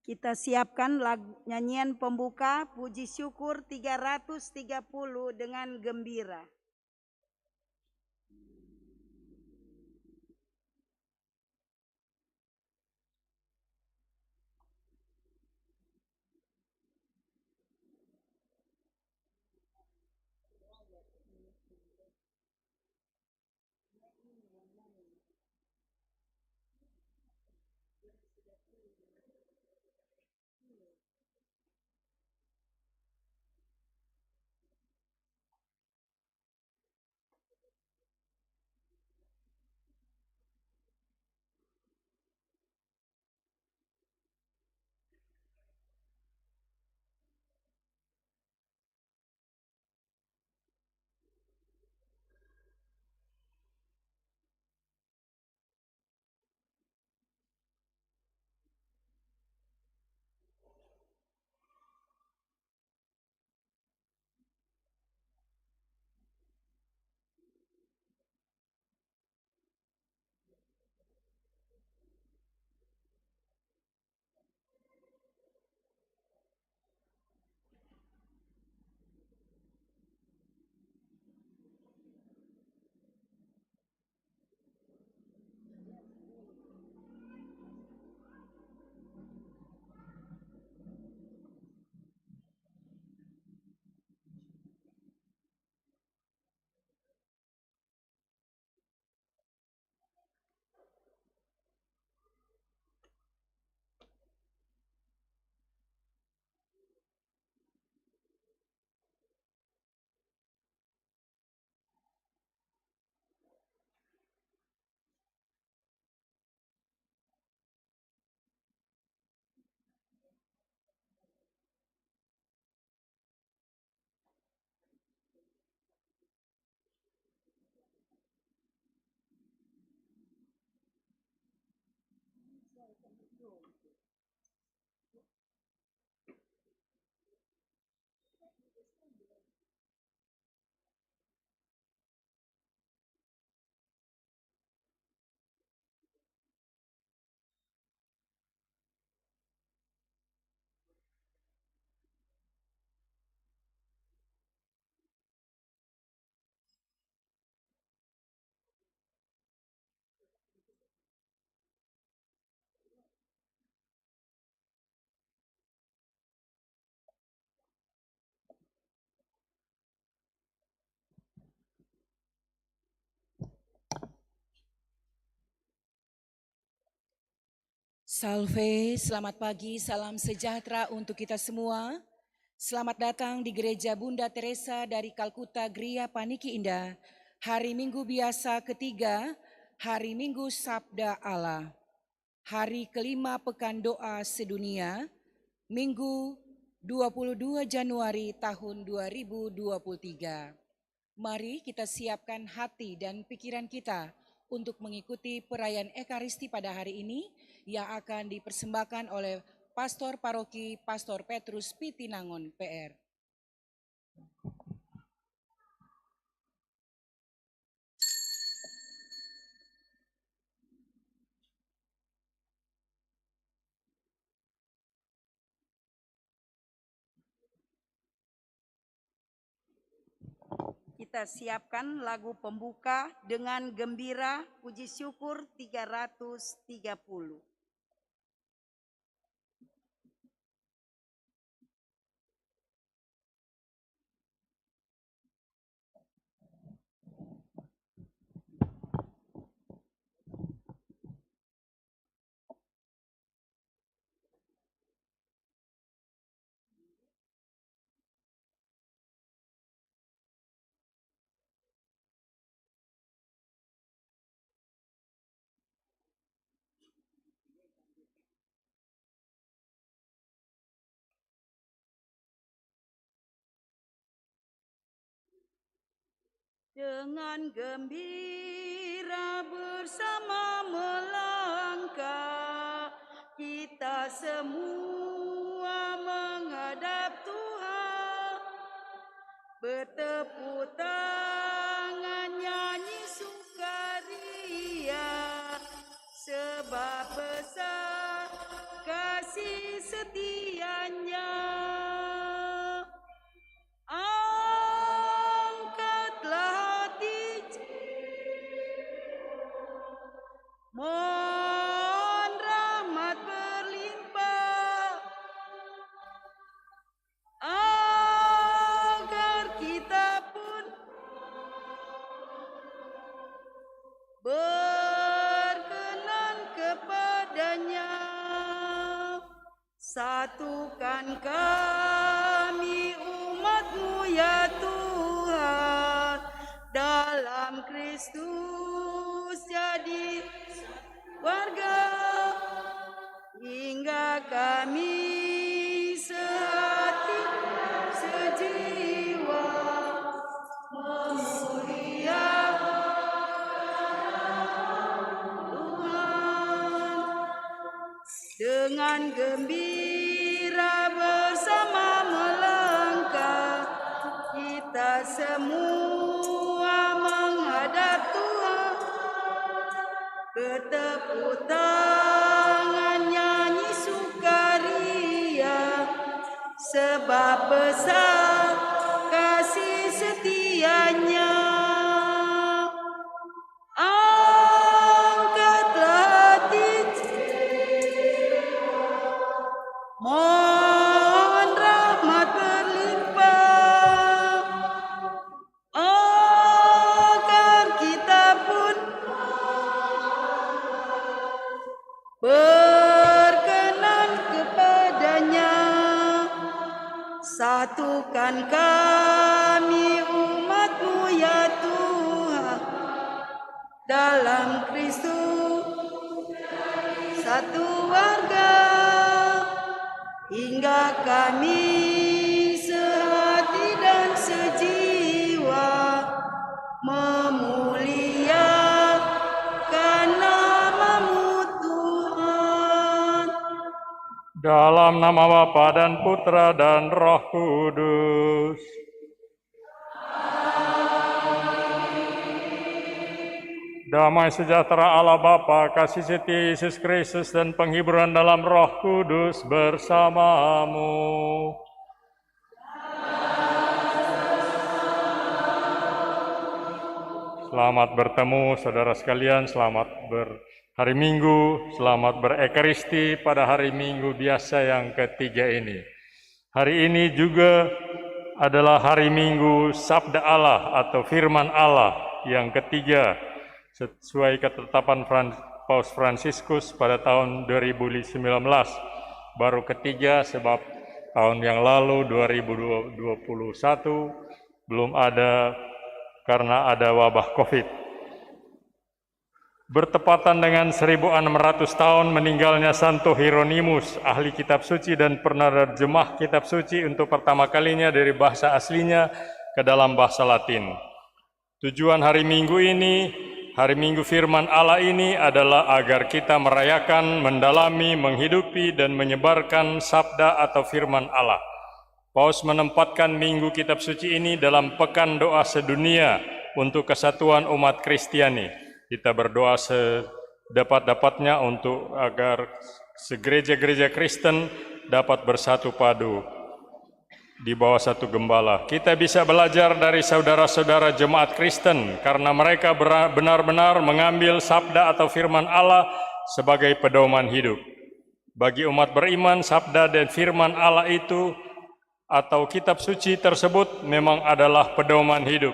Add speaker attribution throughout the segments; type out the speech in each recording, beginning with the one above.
Speaker 1: Kita siapkan nyanyian pembuka Puji Syukur 330 dengan gembira.
Speaker 2: Salve, selamat pagi, salam sejahtera untuk kita semua. Selamat datang di Gereja Bunda Teresa dari Kalkuta Gria Paniki Indah, hari Minggu biasa ketiga, hari Minggu Sabda Allah. Hari kelima Pekan Doa Sedunia, Minggu 22 Januari tahun 2023. Mari kita siapkan hati dan pikiran kita untuk mengikuti perayaan Ekaristi pada hari ini yang akan dipersembahkan oleh Pastor Paroki Pastor Petrus Pitinangon PR.
Speaker 1: Kita siapkan lagu pembuka dengan gembira Puji Syukur 330. Dengan gembira bersama melangkah, kita semua menghadap Tuhan. Bertepuk tangan nyanyi sukaria, sebab besar kasih setia mohon rahmat berlimpah agar kita pun berkenan kepadanya. Satukan kami umat-Mu ya Tuhan, dalam Kristus jadi warga, hingga kami sehati sejiwa memuliakan Tuhan. Dengan gembira bersama melangkah, kita semua menghadap Tuhan. Bertepuk tangan nyanyi sukaria, sebab besar kasih setianya. Angkatlah hati, mohon rahmat berlimpah agar kita pun berkenan kepadanya. Satukan kami umat-Mu ya Tuhan, dalam Kristus satu warga, hingga kami sehati dan sejiwa memuliakan nama-Mu Tuhan.
Speaker 3: Dalam nama Bapa dan Putra dan Roh Kudus. Damai sejahtera Allah Bapa, kasih setia Yesus Kristus dan penghiburan dalam Roh Kudus bersamamu. Selamat bertemu saudara sekalian, selamat hari Minggu, selamat berekaristi pada hari Minggu biasa yang ketiga ini. Hari ini juga adalah hari Minggu Sabda Allah atau Firman Allah yang ketiga, sesuai ketetapan Paus Fransiskus pada tahun 2019. Baru ketiga sebab tahun yang lalu 2021 belum ada karena ada wabah COVID. Bertepatan dengan 1600 tahun meninggalnya Santo Hieronymus, ahli kitab suci dan penerjemah kitab suci untuk pertama kalinya dari bahasa aslinya ke dalam bahasa Latin. Tujuan hari Minggu ini, hari Minggu Firman Allah ini adalah agar kita merayakan, mendalami, menghidupi, dan menyebarkan sabda atau firman Allah. Paus menempatkan Minggu Kitab Suci ini dalam pekan doa sedunia untuk kesatuan umat Kristiani. Kita berdoa sedapat-dapatnya untuk agar segereja-gereja Kristen dapat bersatu padu di bawah satu gembala. Kita bisa belajar dari saudara-saudara jemaat Kristen karena mereka benar-benar mengambil sabda atau firman Allah sebagai pedoman hidup. Bagi umat beriman, sabda dan firman Allah itu atau kitab suci tersebut memang adalah pedoman hidup.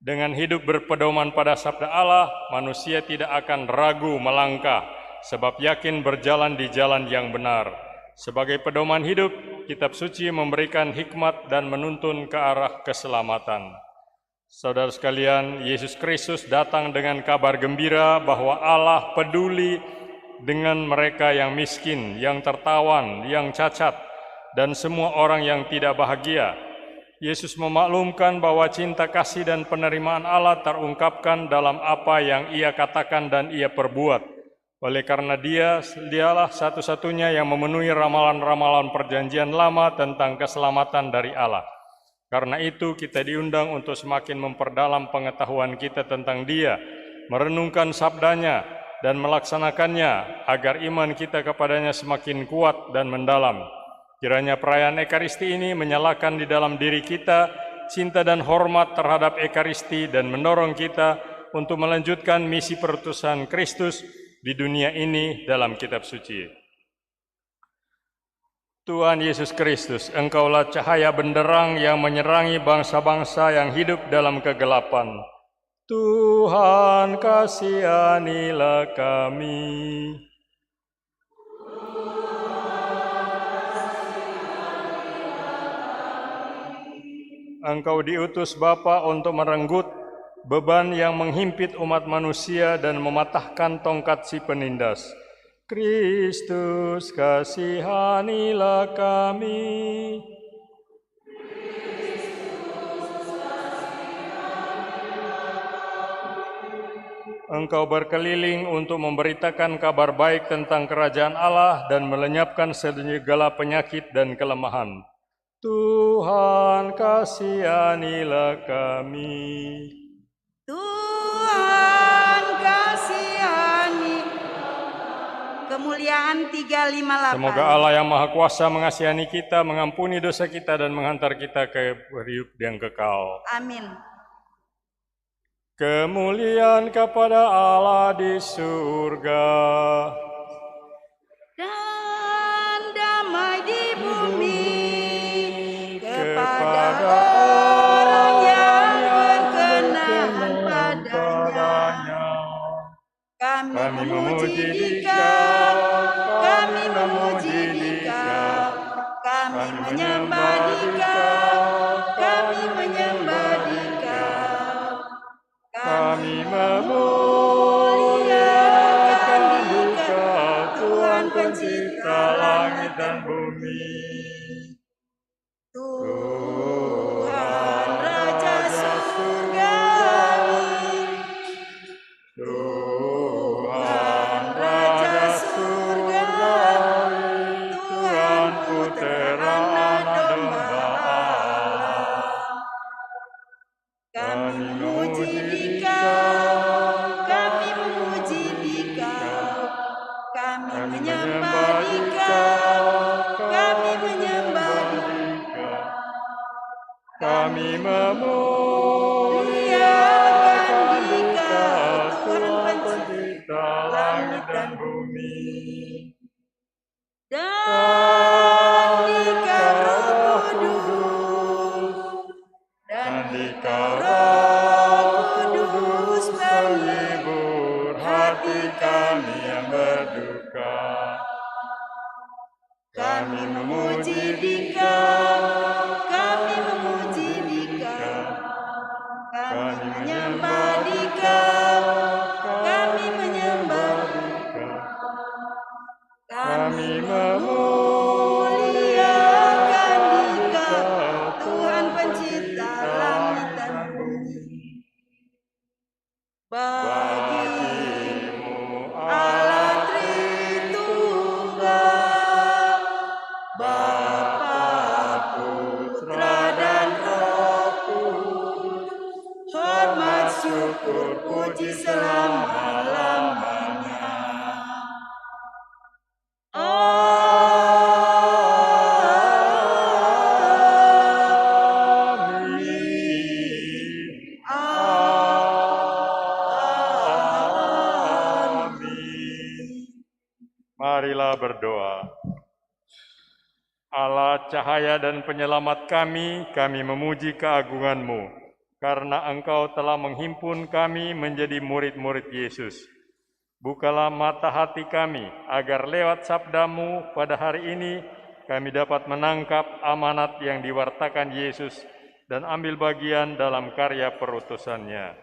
Speaker 3: Dengan hidup berpedoman pada sabda Allah, manusia tidak akan ragu melangkah, sebab yakin berjalan di jalan yang benar. Sebagai pedoman hidup, kitab suci memberikan hikmat dan menuntun ke arah keselamatan. Saudara sekalian, Yesus Kristus datang dengan kabar gembira bahwa Allah peduli dengan mereka yang miskin, yang tertawan, yang cacat, dan semua orang yang tidak bahagia. Yesus memaklumkan bahwa cinta kasih dan penerimaan Allah terungkapkan dalam apa yang Ia katakan dan Ia perbuat. Oleh karena dialah satu-satunya yang memenuhi ramalan-ramalan perjanjian lama tentang keselamatan dari Allah. Karena itu kita diundang untuk semakin memperdalam pengetahuan kita tentang Dia, merenungkan sabdanya dan melaksanakannya agar iman kita kepadanya semakin kuat dan mendalam. Kiranya perayaan Ekaristi ini menyalakan di dalam diri kita cinta dan hormat terhadap Ekaristi dan mendorong kita untuk melanjutkan misi perutusan Kristus di dunia ini dalam kitab suci. Tuhan Yesus Kristus, Engkaulah cahaya benderang yang menyerangi bangsa-bangsa yang hidup dalam kegelapan. Tuhan, kasihanilah kami. Engkau diutus Bapa untuk merenggut beban yang menghimpit umat manusia dan mematahkan tongkat si penindas. Kristus, kasihanilah kami. Engkau berkeliling untuk memberitakan kabar baik tentang kerajaan Allah dan melenyapkan segala penyakit dan kelemahan. Tuhan, kasihanilah kami.
Speaker 1: Tuhan kasihani. Kemuliaan 358.
Speaker 3: Semoga Allah yang Maha Kuasa mengasihani kita, mengampuni dosa kita, dan menghantar kita ke hidup yang kekal.
Speaker 1: Amin.
Speaker 3: Kemuliaan kepada Allah di surga.
Speaker 1: Dan damai di bumi
Speaker 3: Kepada
Speaker 1: orang yang berkenan padanya. Kami memuji Dikau, kami memuji Dikau, kami menyembah Dikau, kami menyembah Dikau,
Speaker 3: kami memuliakan Dikau, Tuhan pencipta langit dan bumi.
Speaker 1: Tuhan Raja Surgawi,
Speaker 3: Tuhan Raja Surgawi, Tuhan Putera Anak Domba Allah.
Speaker 1: kami memuji Dikau, kami memuji Dikau, kami menyembah Dikau, kami menyembah Dikau,
Speaker 3: Kami
Speaker 1: memuliakan Dikau,
Speaker 3: Tuhan pencipta langit dan bumi.
Speaker 1: dan Dikau Roh Kudus, dan Dikau Roh Kudus menghibur
Speaker 3: hati kami yang berduka.
Speaker 1: Kami memuji Dikau, kami memuji Dikau, kami menyembah Dikau, kami menyembah Dikau, kami memuliakan Dikau, Tuhan pencipta langit dan bumi. Bagimu Allah Tritunggal, Bapa, Putra dan Roh Kudus, hormat, syukur, puji selama-lamanya.
Speaker 3: Amin.
Speaker 1: Amin.
Speaker 3: Marilah berdoa. Allah cahaya dan penyelamat kami memuji keagungan-Mu, karena Engkau telah menghimpun kami menjadi murid-murid Yesus. Bukalah mata hati kami, agar lewat sabda-Mu pada hari ini, kami dapat menangkap amanat yang diwartakan Yesus dan ambil bagian dalam karya perutusannya.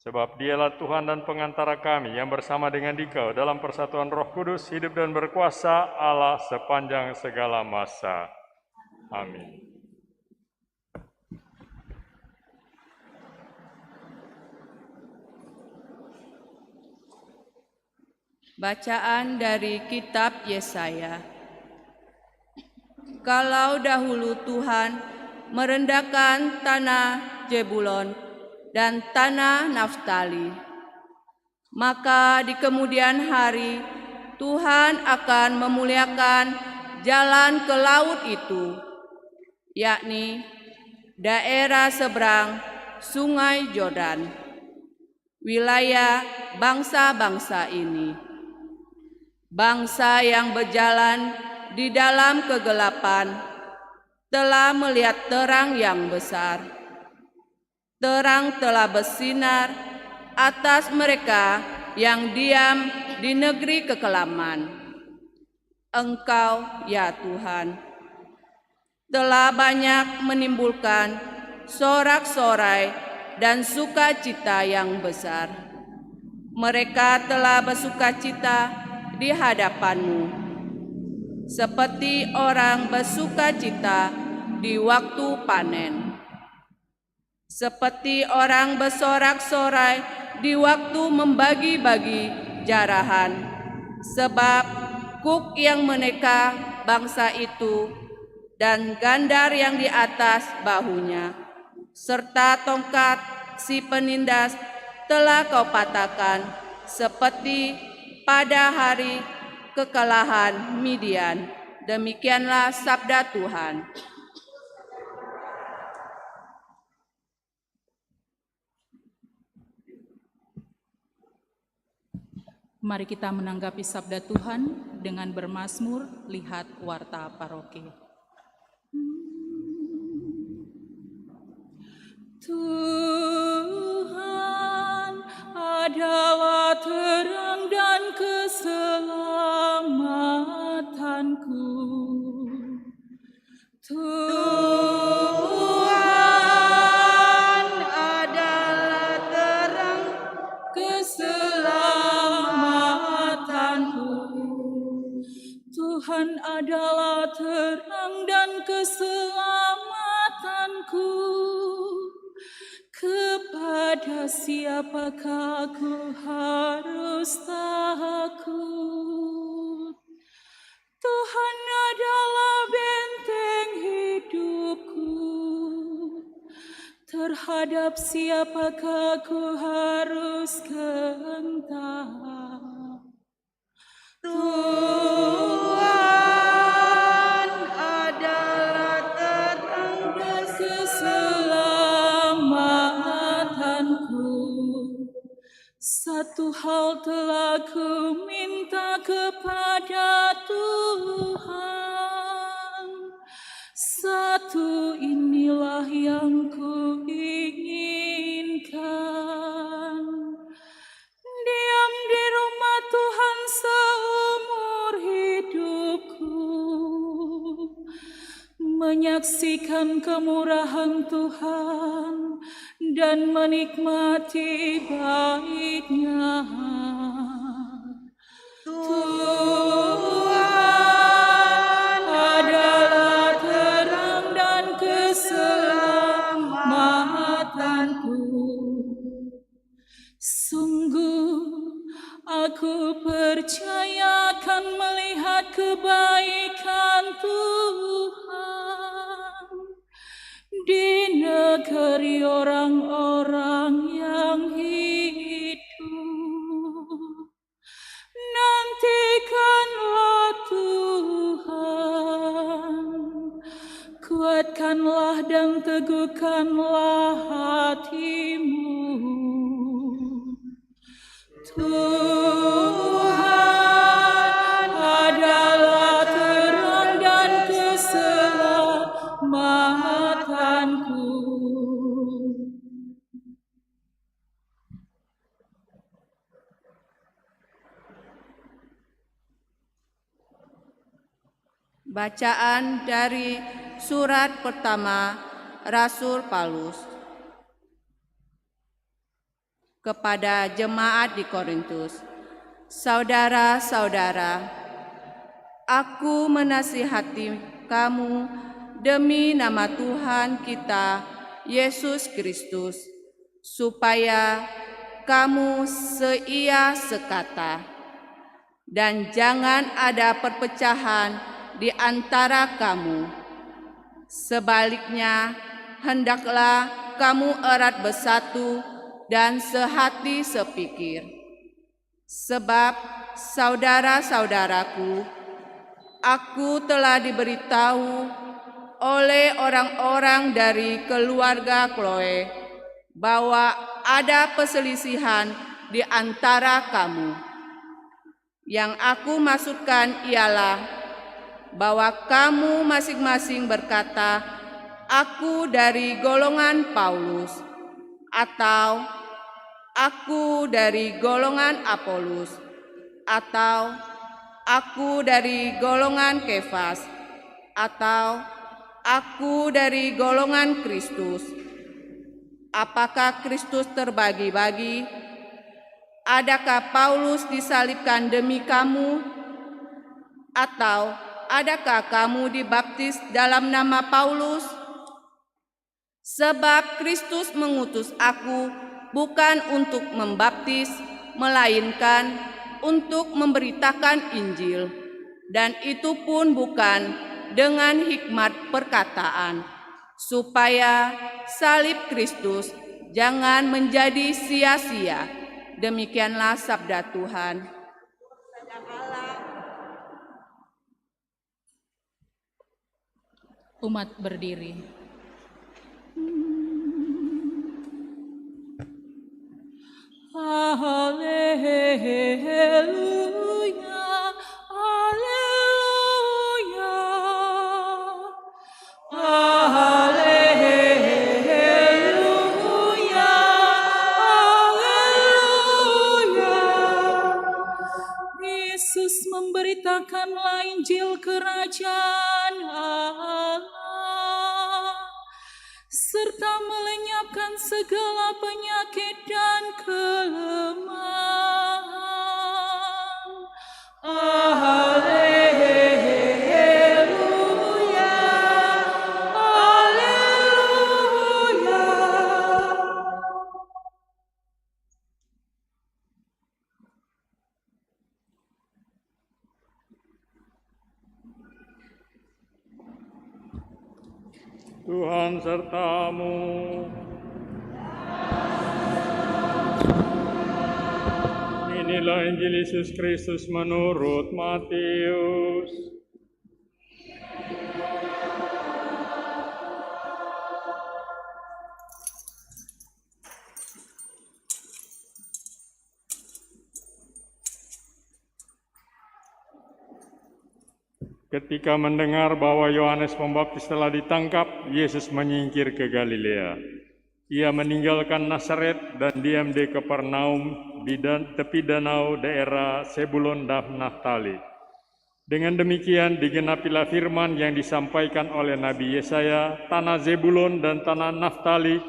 Speaker 3: Sebab Dialah Tuhan dan pengantara kami yang bersama dengan Dikau dalam persatuan Roh Kudus, hidup dan berkuasa Allah sepanjang segala masa. Amin.
Speaker 4: Bacaan dari kitab Yesaya. Kalau dahulu Tuhan merendahkan tanah Jebulon dan tanah Naftali, maka di kemudian hari Tuhan akan memuliakan jalan ke laut itu, yakni daerah seberang Sungai Yordan. wilayah bangsa-bangsa ini. Bangsa yang berjalan di dalam kegelapan telah melihat terang yang besar. Terang telah bersinar atas mereka yang diam di negeri kekelaman. Engkau, ya Tuhan, telah banyak menimbulkan sorak-sorai dan sukacita yang besar. Mereka telah bersukacita di hadapan-Mu, seperti orang bersukacita di waktu panen. Seperti orang bersorak-sorai di waktu membagi-bagi jarahan, sebab kuk yang meneka bangsa itu dan gandar yang di atas bahunya, serta tongkat si penindas telah Kau patahkan, seperti pada hari kekalahan Midian. Demikianlah sabda Tuhan.
Speaker 5: Mari kita menanggapi sabda Tuhan dengan bermazmur, lihat warta paroki. Tuhan adalah terang dan keselamatanku. Tuhan adalah terang keselamatanku. Tuhan adalah terang dan keselamatanku. Kepada siapakah aku harus takut? Tuhan adalah benteng hidupku. Terhadap siapakah aku harus gentar? Tuhan adalah terang dan keselamatanku. Satu hal telah ku minta kepada Tuhan, satu inilah yang ku inginkan, diam di rumah Tuhan seumur hidupku, menyaksikan kemurahan Tuhan dan menikmati baiknya. Tuhan adalah terang dan keselamatanku. Sungguh aku percaya akan melihat kebaikan Tuhan di negeri orang-orang yang hidup. Nantikanlah Tuhan, kuatkanlah dan teguhkanlah hatimu. Tuhan adalah terang dan keselamatanku.
Speaker 4: Bacaan dari surat pertama Rasul Paulus kepada jemaat di Korintus. Saudara-saudara, aku menasihati kamu demi nama Tuhan kita Yesus Kristus, supaya kamu seia sekata, dan jangan ada perpecahan di antara kamu. Sebaliknya, hendaklah kamu erat bersatu dan sehati sepikir. Sebab saudara-saudaraku, aku telah diberitahu oleh orang-orang dari keluarga Chloe bahwa ada perselisihan di antara kamu. Yang aku maksudkan ialah bahwa kamu masing-masing berkata, "Aku dari golongan Paulus," atau "Aku dari golongan Apolos," atau "Aku dari golongan Kefas," atau "Aku dari golongan Kristus." Apakah Kristus terbagi-bagi? Adakah Paulus disalibkan demi kamu? Atau adakah kamu dibaptis dalam nama Paulus? Sebab Kristus mengutus aku bukan untuk membaptis, melainkan untuk memberitakan Injil, dan itu pun bukan dengan hikmat perkataan, supaya salib Kristus jangan menjadi sia-sia. Demikianlah sabda Tuhan.
Speaker 5: Umat berdiri. Haleluya, haleluya, haleluya, haleluya. Yesus memberitakanlah Injil kerajaan Allah, serta melenyapkan segala penyakit dan kelemahan. Haleluya, haleluya.
Speaker 3: Tuhan sertamu. Inilah Injil Yesus Kristus menurut Matius. Ketika mendengar bahwa Yohanes Pembaptis telah ditangkap, Yesus menyingkir ke Galilea. Ia meninggalkan Nazaret dan diam di Kapernaum di tepi danau daerah Zebulon dan Naftali. Dengan demikian digenapilah firman yang disampaikan oleh Nabi Yesaya, tanah Zebulon dan tanah Naftali,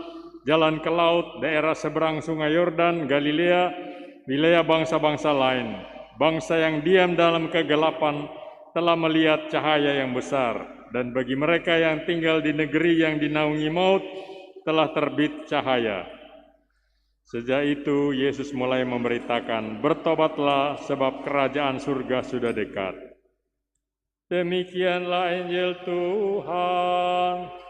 Speaker 3: jalan ke laut, daerah seberang sungai Yordan, Galilea, wilayah bangsa-bangsa lain. Bangsa yang diam dalam kegelapan telah melihat cahaya yang besar, dan bagi mereka yang tinggal di negeri yang dinaungi maut, telah terbit cahaya. Sejak itu Yesus mulai memberitakan, "Bertobatlah sebab kerajaan surga sudah dekat." Demikianlah Injil Tuhan.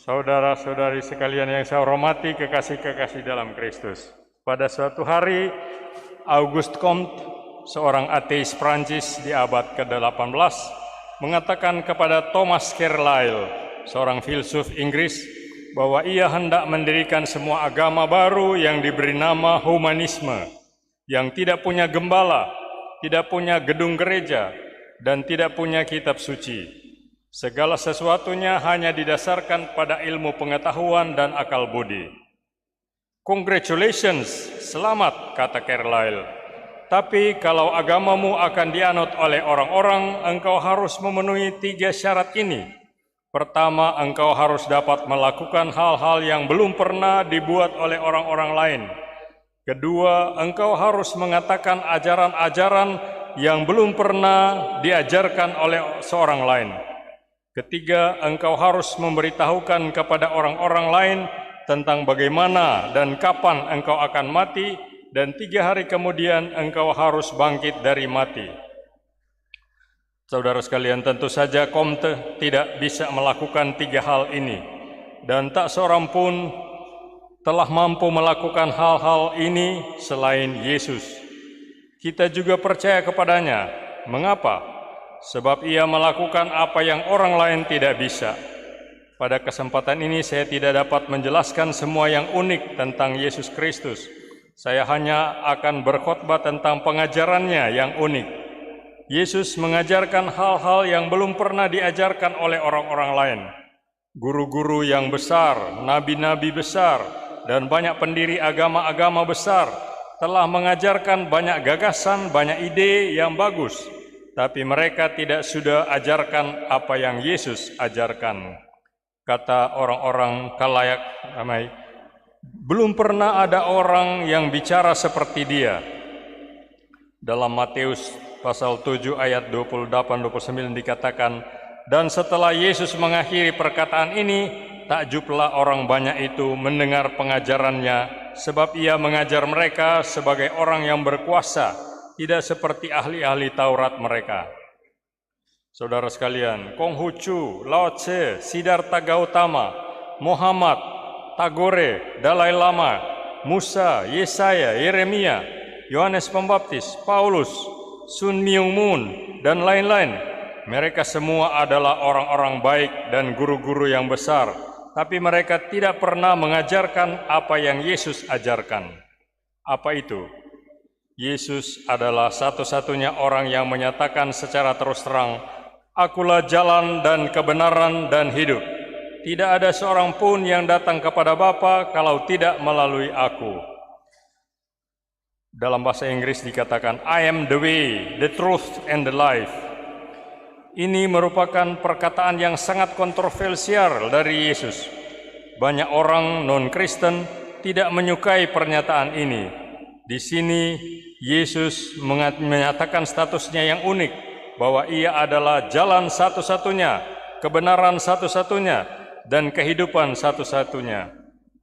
Speaker 3: Saudara-saudari sekalian yang saya hormati, kekasih-kekasih dalam Kristus. Pada suatu hari, Auguste Comte, seorang ateis Prancis di abad ke-18, mengatakan kepada Thomas Carlyle, seorang filsuf Inggris, bahwa ia hendak mendirikan semua agama baru yang diberi nama humanisme, yang tidak punya gembala, tidak punya gedung gereja, dan tidak punya kitab suci. Segala sesuatunya hanya didasarkan pada ilmu pengetahuan dan akal budi. Congratulations, selamat, kata Carlyle. Tapi kalau agamamu akan dianut oleh orang-orang, engkau harus memenuhi 3 syarat ini. Pertama, engkau harus dapat melakukan hal-hal yang belum pernah dibuat oleh orang-orang lain. Kedua, engkau harus mengatakan ajaran-ajaran yang belum pernah diajarkan oleh seorang lain. Ketiga, engkau harus memberitahukan kepada orang-orang lain tentang bagaimana dan kapan engkau akan mati, dan 3 hari kemudian engkau harus bangkit dari mati. Saudara sekalian, tentu saja Comte tidak bisa melakukan 3 hal ini, dan tak seorang pun telah mampu melakukan hal-hal ini selain Yesus. Kita juga percaya kepadanya. Mengapa? Sebab ia melakukan apa yang orang lain tidak bisa. Pada kesempatan ini saya tidak dapat menjelaskan semua yang unik tentang Yesus Kristus. Saya hanya akan berkhotbah tentang pengajarannya yang unik. Yesus mengajarkan hal-hal yang belum pernah diajarkan oleh orang-orang lain. Guru-guru yang besar, nabi-nabi besar, dan banyak pendiri agama-agama besar telah mengajarkan banyak gagasan, banyak ide yang bagus. Tapi mereka tidak sudah ajarkan apa yang Yesus ajarkan. Kata orang-orang khalayak ramai, belum pernah ada orang yang bicara seperti dia. Dalam Matius pasal 7 ayat 28-29 dikatakan, dan setelah Yesus mengakhiri perkataan ini, takjublah orang banyak itu mendengar pengajarannya, sebab ia mengajar mereka sebagai orang yang berkuasa, tidak seperti ahli-ahli Taurat mereka. Saudara sekalian, Konghucu, Lao Tse, Siddhartha Gautama, Muhammad, Tagore, Dalai Lama, Musa, Yesaya, Yeremia, Yohanes Pembaptis, Paulus, Sun Myung Moon, dan lain-lain. Mereka semua adalah orang-orang baik dan guru-guru yang besar, tapi mereka tidak pernah mengajarkan apa yang Yesus ajarkan. Apa itu? Yesus adalah satu-satunya orang yang menyatakan secara terus terang, Akulah jalan dan kebenaran dan hidup. Tidak ada seorang pun yang datang kepada Bapa kalau tidak melalui aku. Dalam bahasa Inggris dikatakan, I am the way, the truth, and the life. Ini merupakan perkataan yang sangat kontroversial dari Yesus. Banyak orang non-Kristen tidak menyukai pernyataan ini. Di sini Yesus menyatakan statusnya yang unik, bahwa ia adalah jalan satu-satunya, kebenaran satu-satunya, dan kehidupan satu-satunya.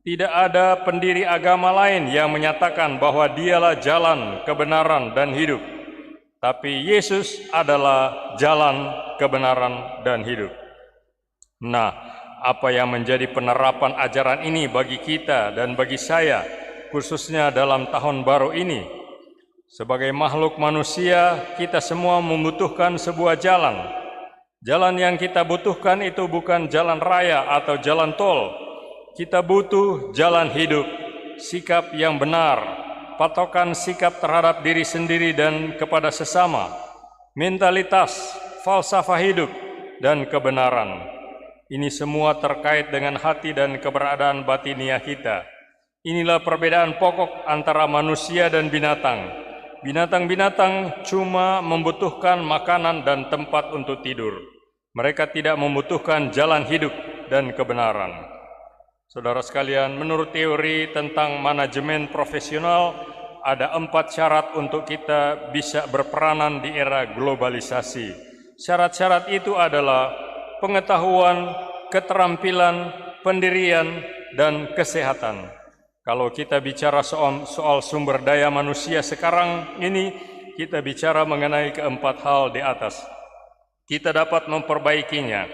Speaker 3: Tidak ada pendiri agama lain yang menyatakan bahwa dialah jalan, kebenaran, dan hidup. Tapi Yesus adalah jalan, kebenaran, dan hidup. Nah, apa yang menjadi penerapan ajaran ini bagi kita dan bagi saya, khususnya dalam tahun baru ini? Sebagai makhluk manusia, kita semua membutuhkan sebuah jalan. Jalan yang kita butuhkan itu bukan jalan raya atau jalan tol. Kita butuh jalan hidup, sikap yang benar, patokan sikap terhadap diri sendiri dan kepada sesama, mentalitas, falsafah hidup, dan kebenaran. Ini semua terkait dengan hati dan keberadaan batiniah kita. Inilah perbedaan pokok antara manusia dan binatang. Binatang-binatang cuma membutuhkan makanan dan tempat untuk tidur. Mereka tidak membutuhkan jalan hidup dan kebenaran. Saudara sekalian, menurut teori tentang manajemen profesional, ada 4 syarat untuk kita bisa berperanan di era globalisasi. Syarat-syarat itu adalah pengetahuan, keterampilan, pendirian, dan kesehatan. Kalau kita bicara soal sumber daya manusia sekarang ini, kita bicara mengenai keempat hal di atas. Kita dapat memperbaikinya.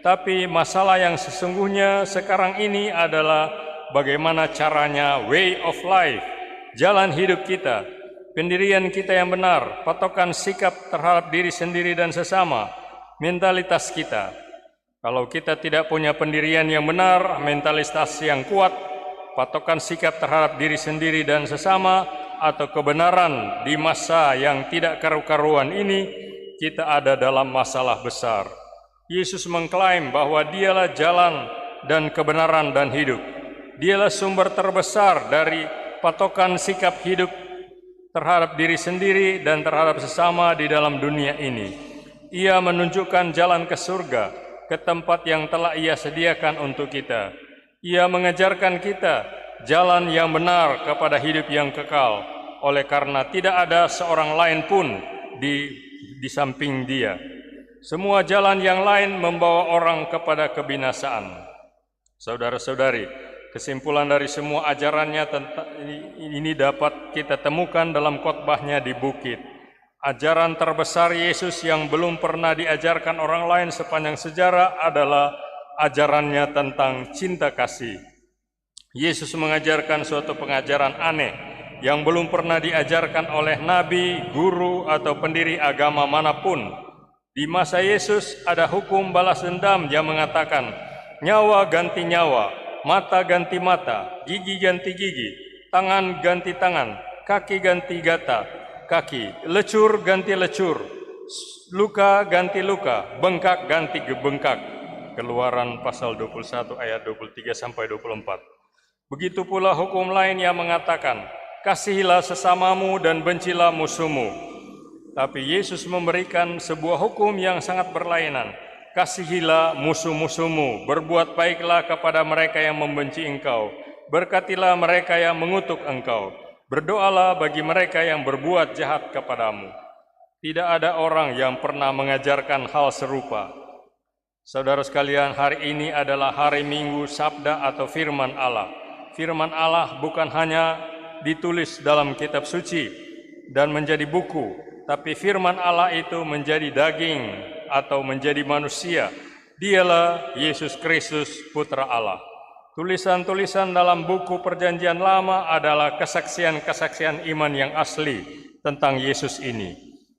Speaker 3: Tapi masalah yang sesungguhnya sekarang ini adalah bagaimana caranya, way of life, jalan hidup kita, pendirian kita yang benar, patokan sikap terhadap diri sendiri dan sesama, mentalitas kita. Kalau kita tidak punya pendirian yang benar, mentalitas yang kuat, patokan sikap terhadap diri sendiri dan sesama, atau kebenaran di masa yang tidak karu-karuan ini, kita ada dalam masalah besar. Yesus mengklaim bahwa dialah jalan dan kebenaran dan hidup. Dialah sumber terbesar dari patokan sikap hidup terhadap diri sendiri dan terhadap sesama di dalam dunia ini. Ia menunjukkan jalan ke surga, ke tempat yang telah Ia sediakan untuk kita. Ia mengajarkan kita jalan yang benar kepada hidup yang kekal, oleh karena tidak ada seorang lain pun di samping Dia. Semua jalan yang lain membawa orang kepada kebinasaan. Saudara-saudari, Kesimpulan dari semua ajarannya ini dapat kita temukan dalam khotbahnya di bukit. Ajaran terbesar Yesus yang belum pernah diajarkan orang lain sepanjang sejarah adalah ajarannya tentang cinta kasih. Yesus mengajarkan suatu pengajaran aneh yang belum pernah diajarkan oleh nabi, guru, atau pendiri agama manapun. Di masa Yesus ada hukum balas dendam yang mengatakan nyawa ganti nyawa, mata ganti mata, gigi ganti gigi, tangan ganti tangan, kaki ganti kaki, lecur ganti lecur, luka ganti luka, bengkak ganti bengkak. Keluaran pasal 21 ayat 23 sampai 24. Begitu pula hukum lain yang mengatakan, kasihilah sesamamu dan bencilah musuhmu. Tapi Yesus memberikan sebuah hukum yang sangat berlainan. Kasihilah musuh-musuhmu, berbuat baiklah kepada mereka yang membenci engkau, berkatilah mereka yang mengutuk engkau, berdoalah bagi mereka yang berbuat jahat kepadamu. Tidak ada orang yang pernah mengajarkan hal serupa. Saudara sekalian, hari ini adalah hari Minggu Sabda atau Firman Allah. Firman Allah bukan hanya ditulis dalam kitab suci dan menjadi buku, tapi firman Allah itu menjadi daging atau menjadi manusia. Dialah Yesus Kristus, Putra Allah. Tulisan-tulisan dalam buku Perjanjian Lama adalah kesaksian-kesaksian iman yang asli tentang Yesus ini.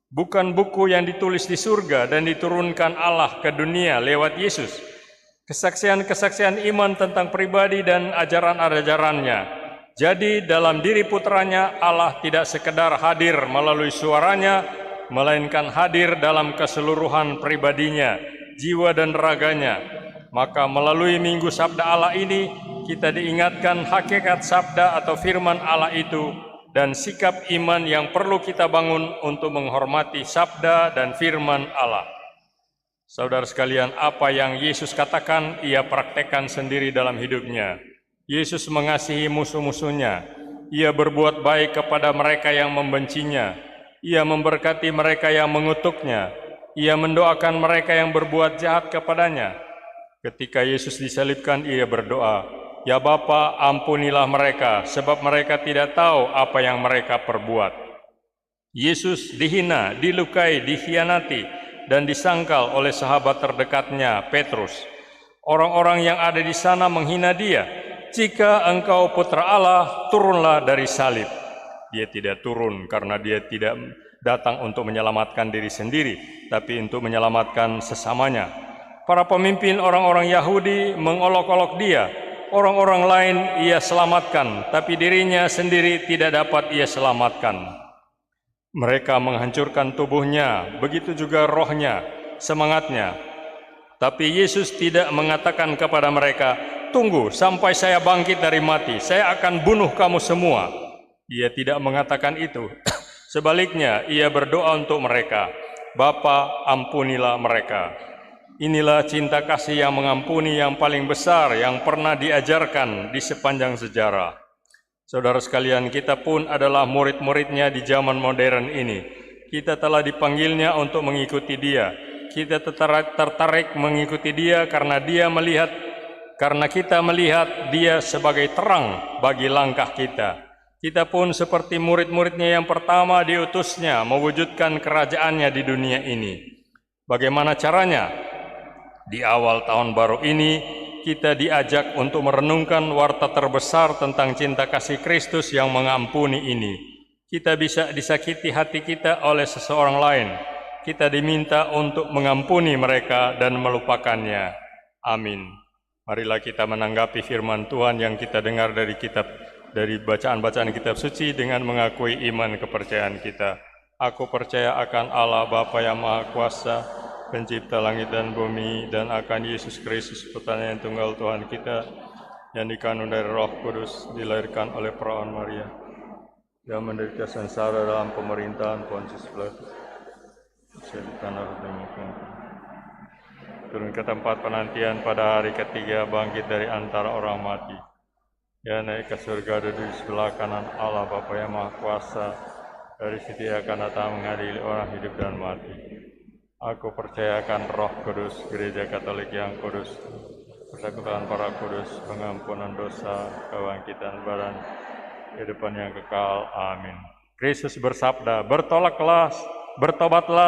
Speaker 3: Bukan buku yang ditulis di surga dan diturunkan Allah ke dunia lewat Yesus. Kesaksian-kesaksian iman tentang pribadi dan ajaran-ajarannya. Jadi dalam diri putranya Allah tidak sekedar hadir melalui suaranya, melainkan hadir dalam keseluruhan pribadinya, jiwa dan raganya. Maka melalui Minggu Sabda Allah ini, kita diingatkan hakikat sabda atau firman Allah itu dan sikap iman yang perlu kita bangun untuk menghormati sabda dan firman Allah. Saudara sekalian, apa yang Yesus katakan, ia praktekkan sendiri dalam hidupnya. Yesus mengasihi musuh-musuhnya. Ia berbuat baik kepada mereka yang membencinya. Ia memberkati mereka yang mengutuknya. Ia mendoakan mereka yang berbuat jahat kepadanya. Ketika Yesus disalibkan, ia berdoa, "Ya Bapa, ampunilah mereka, sebab mereka tidak tahu apa yang mereka perbuat." Yesus dihina, dilukai, dikhianati, dan disangkal oleh sahabat terdekatnya, Petrus. Orang-orang yang ada di sana menghina dia. "Jika engkau putra Allah, turunlah dari salib." Dia tidak turun karena dia tidak datang untuk menyelamatkan diri sendiri, tapi untuk menyelamatkan sesamanya. Para pemimpin orang-orang Yahudi mengolok-olok dia. Orang-orang lain ia selamatkan, tapi dirinya sendiri tidak dapat ia selamatkan. Mereka menghancurkan tubuhnya, begitu juga rohnya, semangatnya. Tapi Yesus tidak mengatakan kepada mereka, "Tunggu sampai saya bangkit dari mati, saya akan bunuh kamu semua." Ia tidak mengatakan itu. Sebaliknya, ia berdoa untuk mereka, "Bapa, ampunilah mereka." Inilah cinta kasih yang mengampuni yang paling besar yang pernah diajarkan di sepanjang sejarah. Saudara sekalian, kita pun adalah murid-muridnya di zaman modern ini. Kita telah dipanggilnya untuk mengikuti dia. Kita tertarik mengikuti dia karena kita melihat dia sebagai terang bagi langkah kita. Kita pun seperti murid-muridnya yang pertama diutusnya mewujudkan kerajaannya di dunia ini. Bagaimana caranya? Di awal tahun baru ini, kita diajak untuk merenungkan warta terbesar tentang cinta kasih Kristus yang mengampuni ini. Kita bisa disakiti hati kita oleh seseorang lain. Kita diminta untuk mengampuni mereka dan melupakannya. Amin. Marilah kita menanggapi firman Tuhan yang kita dengar dari bacaan-bacaan kitab suci dengan mengakui iman kepercayaan kita. Aku percaya akan Allah Bapa yang Maha Kuasa, Pencipta langit dan bumi, dan akan Yesus Kristus, Putranya yang tunggal Tuhan kita, yang dikandung dari Roh Kudus, dilahirkan oleh perawan Maria, yang menderita sengsara dalam pemerintahan Pontius Pilatus, turun ke tempat penantian pada hari ketiga, bangkit dari antara orang mati, ya naik ke surga, duduk di sebelah kanan Allah Bapa yang Maha Kuasa, dari situ akan datang mengadili orang hidup dan mati. Aku percayakan Roh Kudus, Gereja Katolik yang kudus, persekutuan para kudus, pengampunan dosa, kebangkitan badan, kehidupan yang kekal. Amin. Kristus bersabda, bertobatlah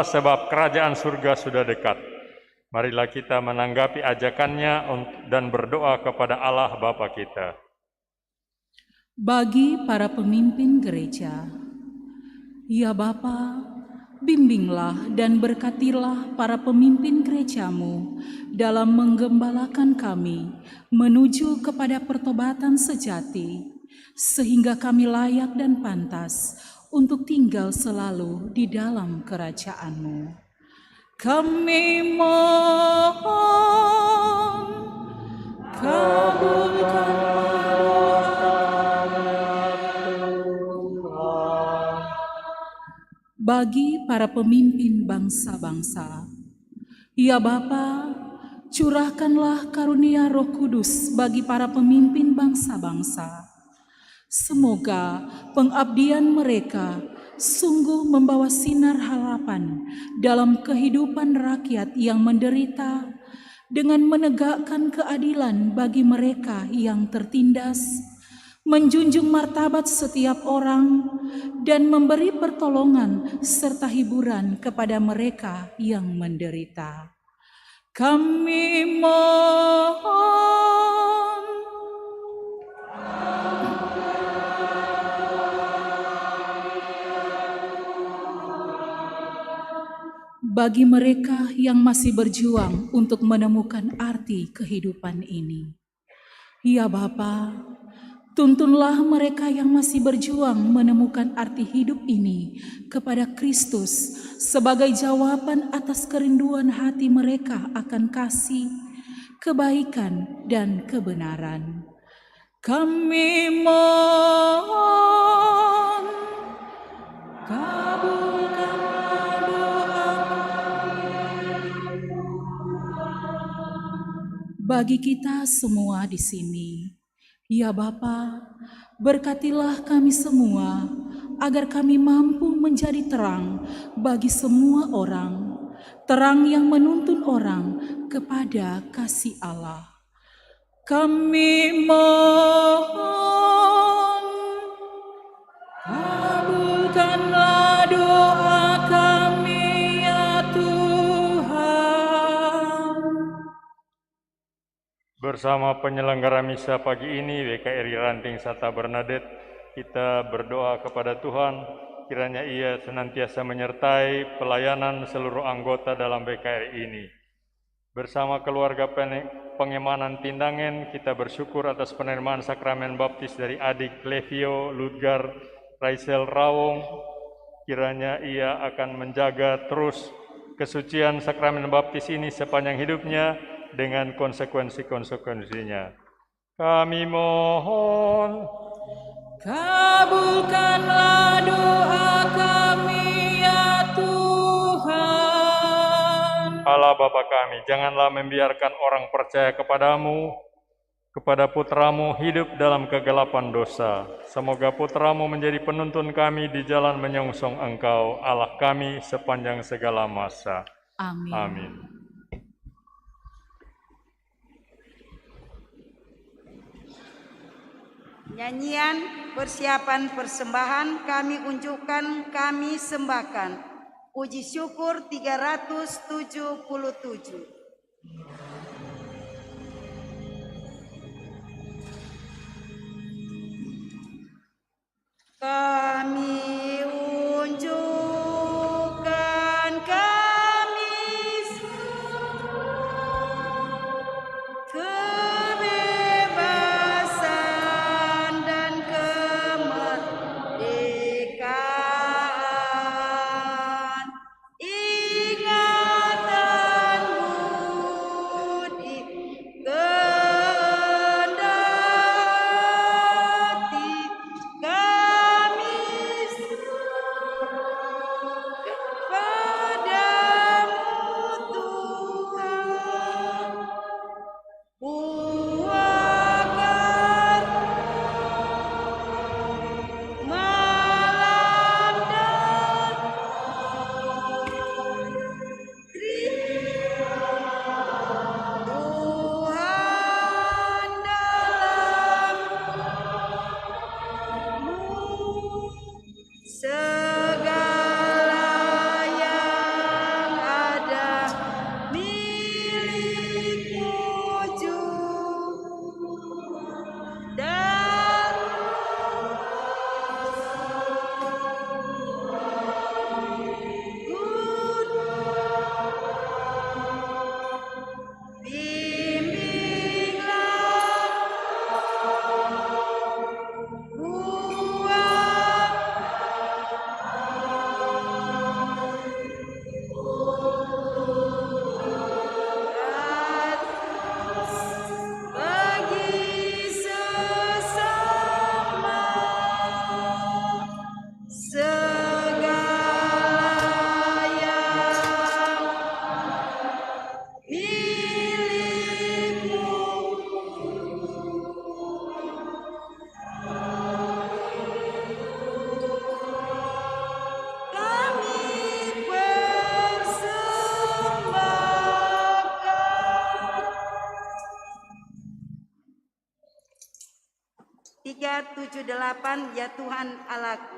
Speaker 3: sebab kerajaan surga sudah dekat. Marilah kita menanggapi ajakannya dan berdoa kepada Allah Bapa kita.
Speaker 5: Bagi para pemimpin gereja, ya Bapa, bimbinglah dan berkatilah para pemimpin gerejamu dalam menggembalakan kami menuju kepada pertobatan sejati, sehingga kami layak dan pantas untuk tinggal selalu di dalam kerajaan-Mu. Kami mohon, kabulkan bagi para pemimpin bangsa-bangsa. Ya Bapa, curahkanlah karunia Roh Kudus bagi para pemimpin bangsa-bangsa. Semoga pengabdian mereka sungguh membawa sinar harapan dalam kehidupan rakyat yang menderita dengan menegakkan keadilan bagi mereka yang tertindas, menjunjung martabat setiap orang, dan memberi pertolongan serta hiburan kepada mereka yang menderita. Kami mohon, bagi mereka yang masih berjuang untuk menemukan arti kehidupan ini. Ya Bapa, tuntunlah mereka yang masih berjuang menemukan arti hidup ini kepada Kristus sebagai jawaban atas kerinduan hati mereka akan kasih, kebaikan, dan kebenaran. Kami mohon, kabulkanlah doa bagi kita semua di sini. Ya Bapa, berkatilah kami semua agar kami mampu menjadi terang bagi semua orang, terang yang menuntun orang kepada kasih Allah. Kami mohon, kabulkanlah doa kami ya Tuhan.
Speaker 3: Bersama penyelenggara misa pagi ini, WKRI Ranting Santa Bernadette, kita berdoa kepada Tuhan, kiranya Ia senantiasa menyertai pelayanan seluruh anggota dalam WKRI ini. Bersama keluarga Pengemanan Tindangen, kita bersyukur atas penerimaan sakramen baptis dari adik Levio Ludgar Raisel Rawong. Kiranya ia akan menjaga terus kesucian sakramen baptis ini sepanjang hidupnya dengan konsekuensi-konsekuensinya. Kami mohon,
Speaker 5: kabulkanlah doa kami ya Tuhan.
Speaker 3: Allah Bapa kami, janganlah membiarkan orang percaya kepadamu, kepada putramu hidup dalam kegelapan dosa. Semoga putramu menjadi penuntun kami di jalan menyongsong Engkau, Allah kami sepanjang segala masa.
Speaker 5: Amin.
Speaker 3: Amin.
Speaker 1: Nyanyian persiapan persembahan kami unjukkan, kami sembahkan. Puji syukur 377. Kami unjukkan, kami kebebasan dan kemerdekaan, ingatan 7378 Ya Tuhan Allahku.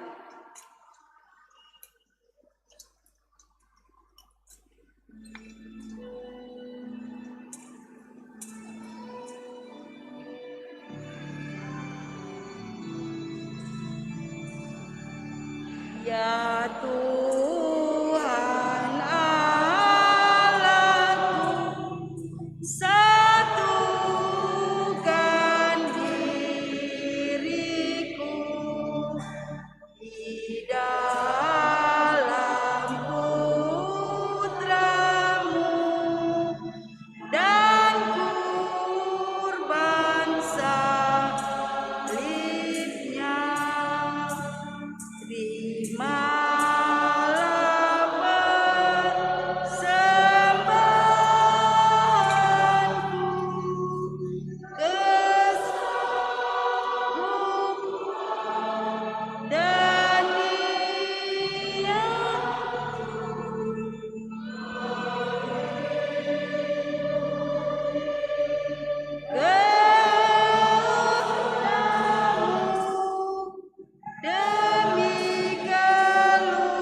Speaker 1: Ya Tuhan Allahku, satukan diriku di dalam Putra-Mu dan kurban salibnya. Terimalah persembahanku, kesungguh dan demi keluhuran-Mu.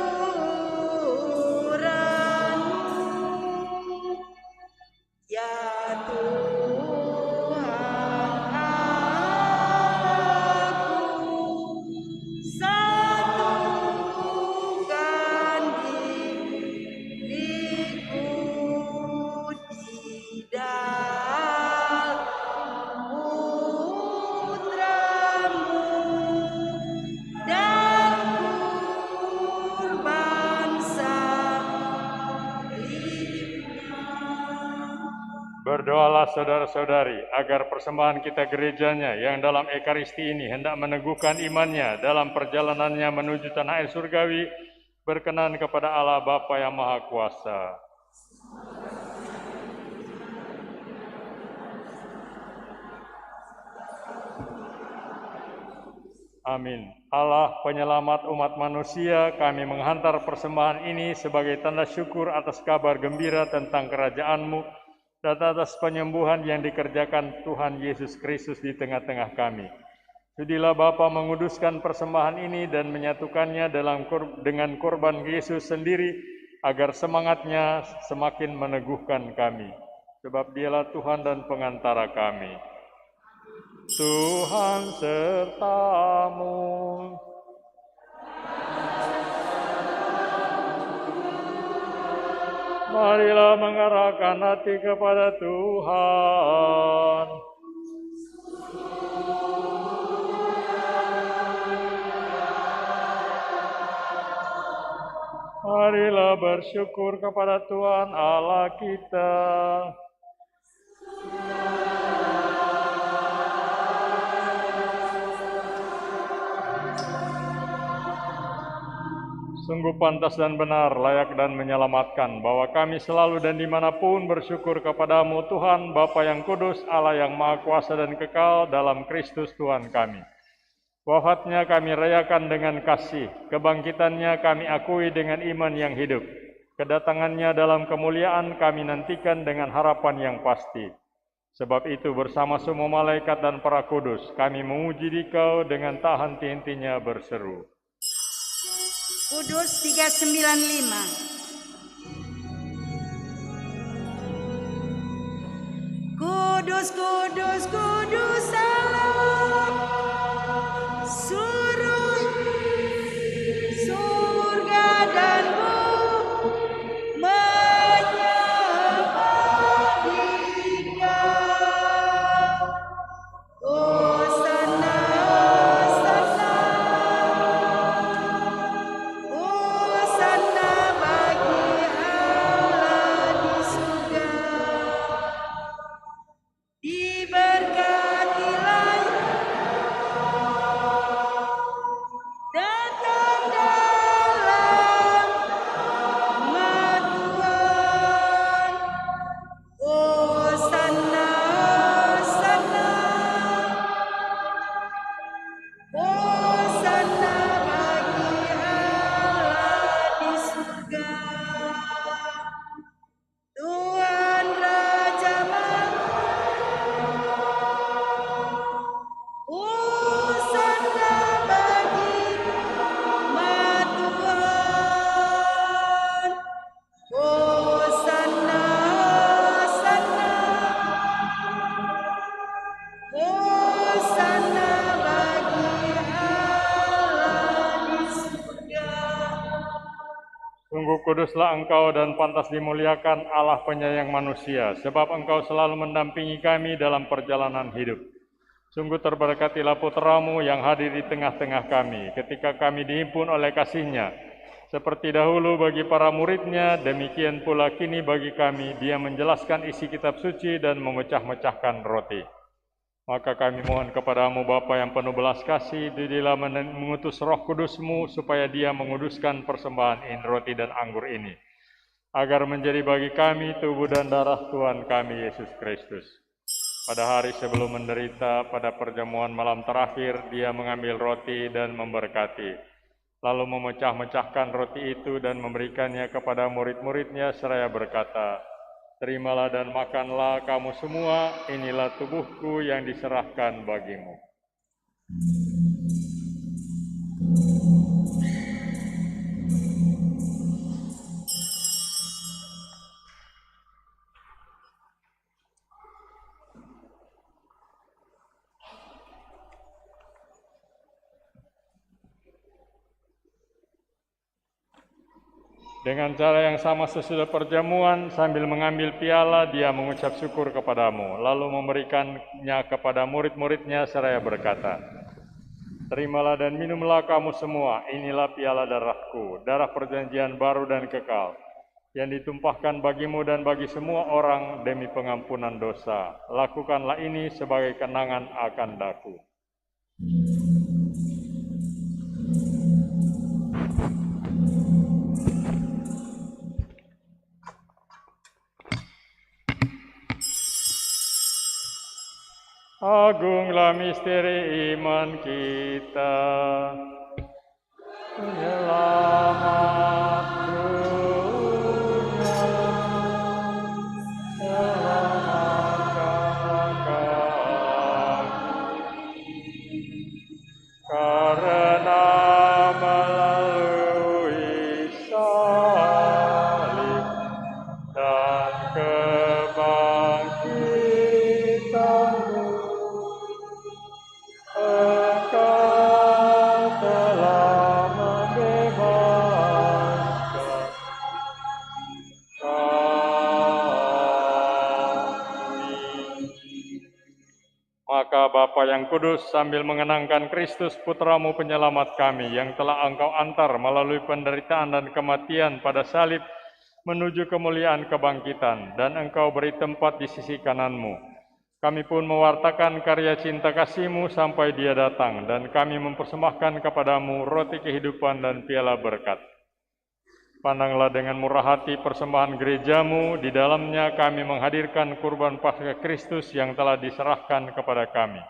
Speaker 1: Ya Tuhan Allahku, satukan diriku di dalam Putra-Mu dan kurban salibnya.
Speaker 3: Berdoalah saudara-saudari agar persembahan kita gerejanya yang dalam Ekaristi ini hendak meneguhkan imannya dalam perjalanannya menuju tanah air surgawi, berkenan kepada Allah Bapa yang Maha Kuasa. Amin. Allah penyelamat umat manusia, kami menghantar persembahan ini sebagai tanda syukur atas kabar gembira tentang kerajaan-Mu dan atas penyembuhan yang dikerjakan Tuhan Yesus Kristus di tengah-tengah kami. Sudilah Bapa menguduskan persembahan ini dan menyatukannya dengan korban Yesus sendiri, agar semangatnya semakin meneguhkan kami. Sebab Dialah Tuhan dan pengantara kami. Tuhan serta-Mu. Marilah mengarahkan hati kepada Tuhan. Marilah bersyukur kepada Tuhan Allah kita. Sungguh pantas dan benar, layak dan menyelamatkan, bahwa kami selalu dan dimanapun bersyukur kepadamu Tuhan, Bapa yang kudus, Allah yang maha kuasa dan kekal dalam Kristus Tuhan kami. Wafatnya kami rayakan dengan kasih, kebangkitannya kami akui dengan iman yang hidup. Kedatangannya dalam kemuliaan kami nantikan dengan harapan yang pasti. Sebab itu bersama semua malaikat dan para kudus, kami memuji Dikau dengan tak henti-hentinya berseru.
Speaker 1: Kudus 395. Kudus, kudus, kudus Allah, surga dan bumi menyembah Dikau. Hosana, Hosana bagi Allah di surga. Diberkatilah
Speaker 3: Kuduslah Engkau dan pantas dimuliakan Allah penyayang manusia, sebab Engkau selalu mendampingi kami dalam perjalanan hidup. Sungguh terberkatilah putra-Mu yang hadir di tengah-tengah kami, ketika kami dihimpun oleh kasih-Nya. Seperti dahulu bagi para murid-Nya, demikian pula kini bagi kami, Dia menjelaskan isi kitab suci dan memecah-mecahkan roti. Maka kami mohon kepadamu Bapa yang penuh belas kasih, didilah mengutus Roh Kudus-Mu supaya Dia menguduskan persembahan ini, roti dan anggur ini, agar menjadi bagi kami tubuh dan darah Tuhan kami Yesus Kristus. Pada hari sebelum menderita, pada perjamuan malam terakhir, Dia mengambil roti dan memberkati, lalu memecah-mecahkan roti itu dan memberikannya kepada murid-murid-Nya seraya berkata, "Terimalah dan makanlah kamu semua, inilah tubuhku yang diserahkan bagimu." Dengan cara yang sama sesudah perjamuan, sambil mengambil piala, Dia mengucap syukur kepadamu, lalu memberikannya kepada murid-murid-Nya seraya berkata, "Terimalah dan minumlah kamu semua, inilah piala darahku, darah perjanjian baru dan kekal, yang ditumpahkan bagimu dan bagi semua orang demi pengampunan dosa. Lakukanlah ini sebagai kenangan akan daku." Agunglah misteri iman kita, penyelamat dunia, selamatkan kami, karena melalui salib dan kebangkitan-Mu, Engkau telah membebaskan kami. Maka Bapa yang kudus, sambil mengenangkan Kristus Putra-Mu penyelamat kami, yang telah Engkau antar melalui penderitaan dan kematian pada salib menuju kemuliaan kebangkitan, dan Engkau beri tempat di sisi kanan-Mu, kami pun mewartakan karya cinta kasih-Mu sampai Dia datang, dan kami mempersembahkan kepadamu roti kehidupan dan piala berkat. Pandanglah dengan murah hati persembahan gereja-Mu, di dalamnya kami menghadirkan kurban Paskah Kristus yang telah diserahkan kepada kami.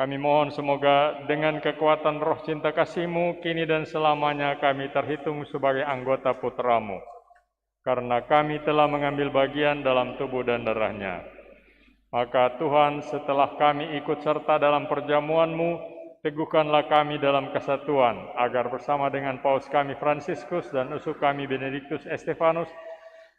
Speaker 3: Kami mohon semoga dengan kekuatan roh cinta kasih-Mu, kini dan selamanya kami terhitung sebagai anggota putra-Mu, karena kami telah mengambil bagian dalam tubuh dan darah-Nya. Maka Tuhan, setelah kami ikut serta dalam perjamuan-Mu, teguhkanlah kami dalam kesatuan, agar bersama dengan Paus kami Fransiskus dan uskup kami Benediktus Estefanus,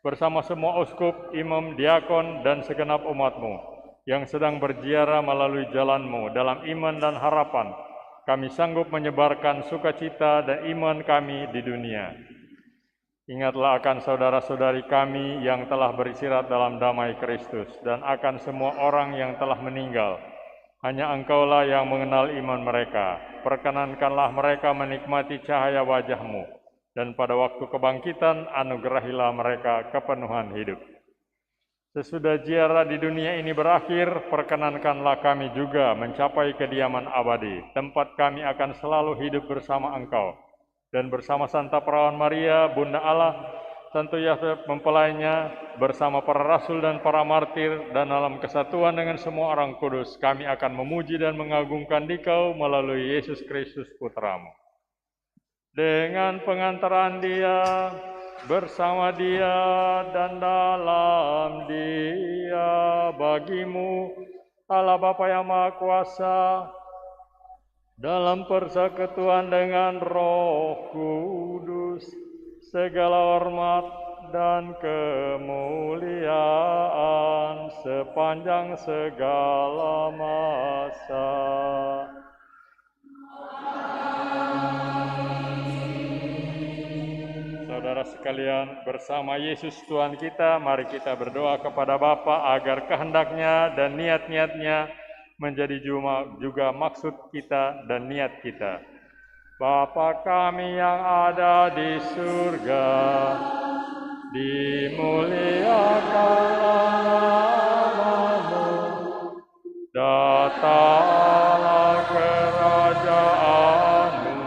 Speaker 3: bersama semua uskup, imam, diakon, dan segenap umat-Mu, yang sedang berziarah melalui jalan-Mu dalam iman dan harapan, kami sanggup menyebarkan sukacita dan iman kami di dunia. Ingatlah akan saudara-saudari kami yang telah beristirahat dalam damai Kristus, dan akan semua orang yang telah meninggal. Hanya Engkaulah yang mengenal iman mereka. Perkenankanlah mereka menikmati cahaya wajah-Mu, dan pada waktu kebangkitan anugerahilah mereka kepenuhan hidup. Sesudah ziarah di dunia ini berakhir, perkenankanlah kami juga mencapai kediaman abadi, tempat kami akan selalu hidup bersama Engkau, dan bersama Santa Perawan Maria, Bunda Allah, Santo Yosef mempelainya, bersama para rasul dan para martir, dan dalam kesatuan dengan semua orang kudus, kami akan memuji dan mengagungkan Dikau melalui Yesus Kristus Putra-Mu. Dengan pengantaran Dia, bersama Dia, dan dalam Dia, bagi-Mu, Allah Bapa yang Maha Kuasa, dalam persekutuan dengan Roh Kudus, segala hormat dan kemuliaan sepanjang segala masa. sekalian, bersama Yesus Tuhan kita, mari kita berdoa kepada Bapa agar kehendaknya dan niat-niatnya menjadi juga maksud kita dan niat kita. Bapa kami yang ada di surga, dimuliakanlah namamu, datanglah kerajaanmu,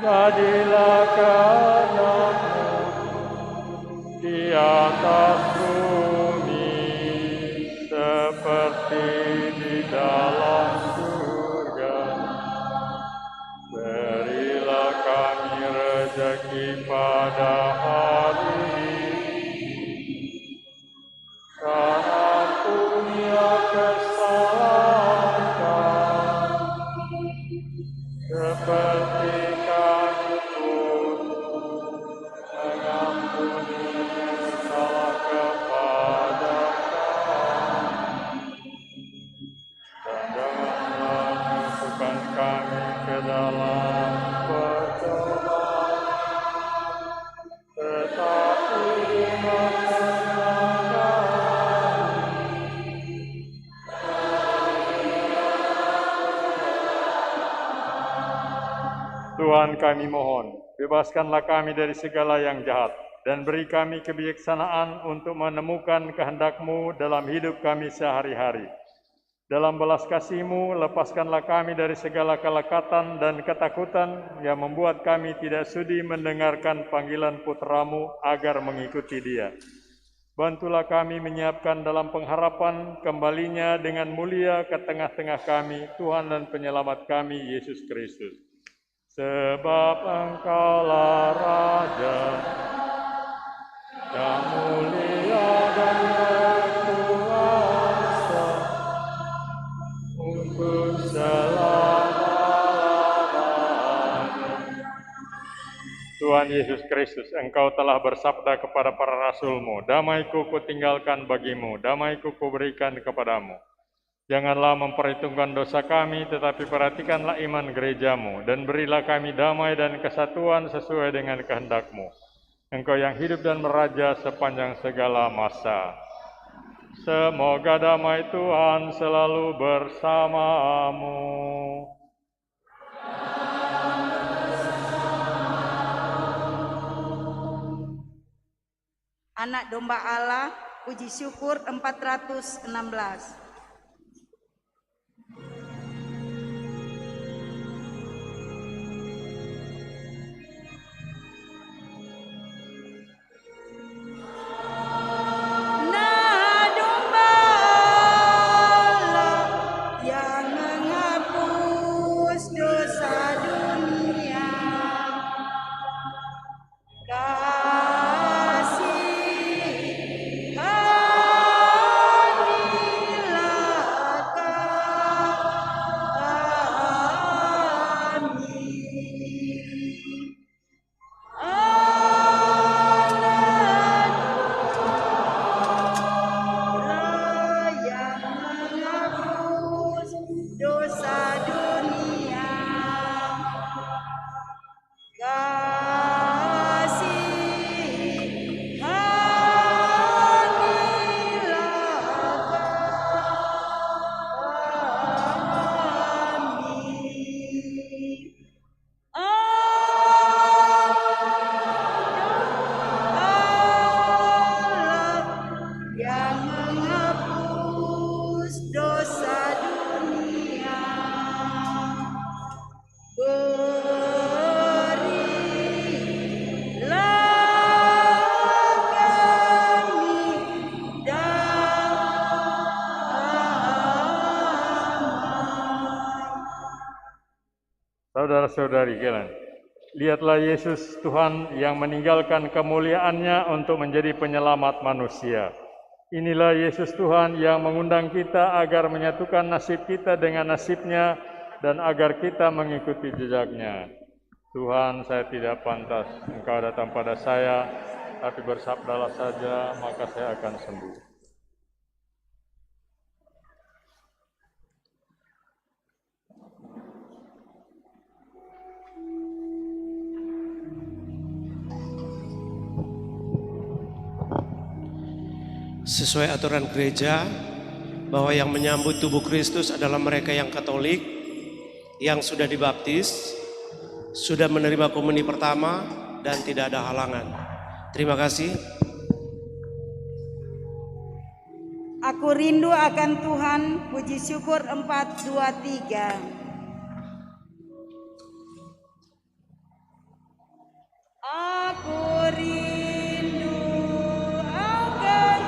Speaker 3: jadilah kehendakmu di atas bumi seperti di dalam surga. Berilah kami rezeki pada hari ini, dan ampuni kesalahan kami, seperti kami pun mengampuni yang salah kepada kami. Dan janganlah masukkan kami ke dalam percobaan, tetapi bebaskanlah kami. Tuhan kami mohon, bebaskanlah kami dari segala yang jahat, dan beri kami kebijaksanaan untuk menemukan kehendak-Mu dalam hidup kami sehari-hari. Dalam belas kasih-Mu, lepaskanlah kami dari segala kelekatan dan ketakutan yang membuat kami tidak sudi mendengarkan panggilan putra-Mu agar mengikuti Dia. Bantulah kami menyiapkan dalam pengharapan kembalinya dengan mulia ke tengah-tengah kami, Tuhan dan Penyelamat kami, Yesus Kristus. Sebab Engkaulah Raja yang mulia dan berkuasa untuk selama-lamanya. Tuhan Yesus Kristus, Engkau telah bersabda kepada para rasul-Mu, damai-Ku kutinggalkan bagimu, damai-Ku kuberikan kepadamu. Janganlah memperhitungkan dosa kami, tetapi perhatikanlah iman gereja-Mu, dan berilah kami damai dan kesatuan sesuai dengan kehendak-Mu. Engkau yang hidup dan meraja sepanjang segala masa. Semoga damai Tuhan selalu bersamamu.
Speaker 1: Anak domba Allah, puji syukur 416.
Speaker 3: Saudara-saudari sekalian, lihatlah Yesus Tuhan yang meninggalkan kemuliaannya untuk menjadi penyelamat manusia. Inilah Yesus Tuhan yang mengundang kita agar menyatukan nasib kita dengan nasibnya dan agar kita mengikuti jejaknya. Tuhan, saya tidak pantas Engkau datang pada saya, tapi bersabdalah saja, maka saya akan sembuh.
Speaker 6: sesuai aturan gereja bahwa yang menyambut tubuh Kristus adalah mereka yang Katolik, yang sudah dibaptis, sudah menerima komuni pertama, dan tidak ada halangan. Terima kasih.
Speaker 1: Aku rindu akan Tuhan, puji syukur 4, 2, 3. Aku rindu akan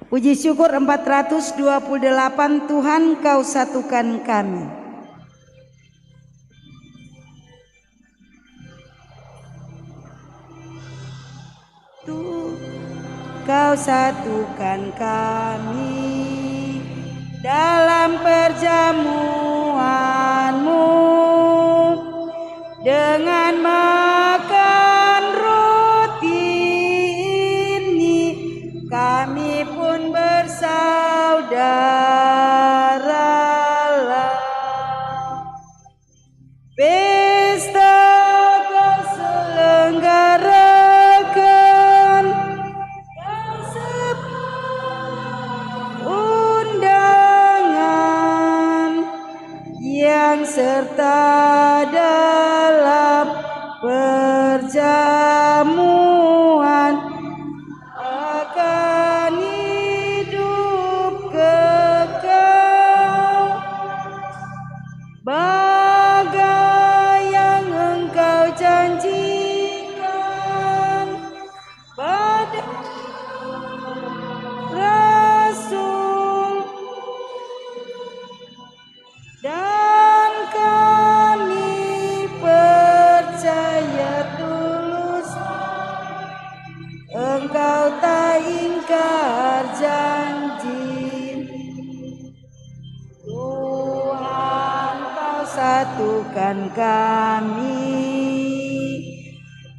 Speaker 1: Puji syukur 428, Tuhan Kau satukan kami. Kau satukan kami dalam perjamuan-Mu dengan makan roti ini, kami pun bersaudaralah. Pesta Kau selenggarakan, undangan yang serta dalam perjamuan akan hidup kekal, bagai yang Engkau janjikan pada Rasul, dan kami percaya tulus Engkau tak ingkar janji. Tuhan, Kau satukan kami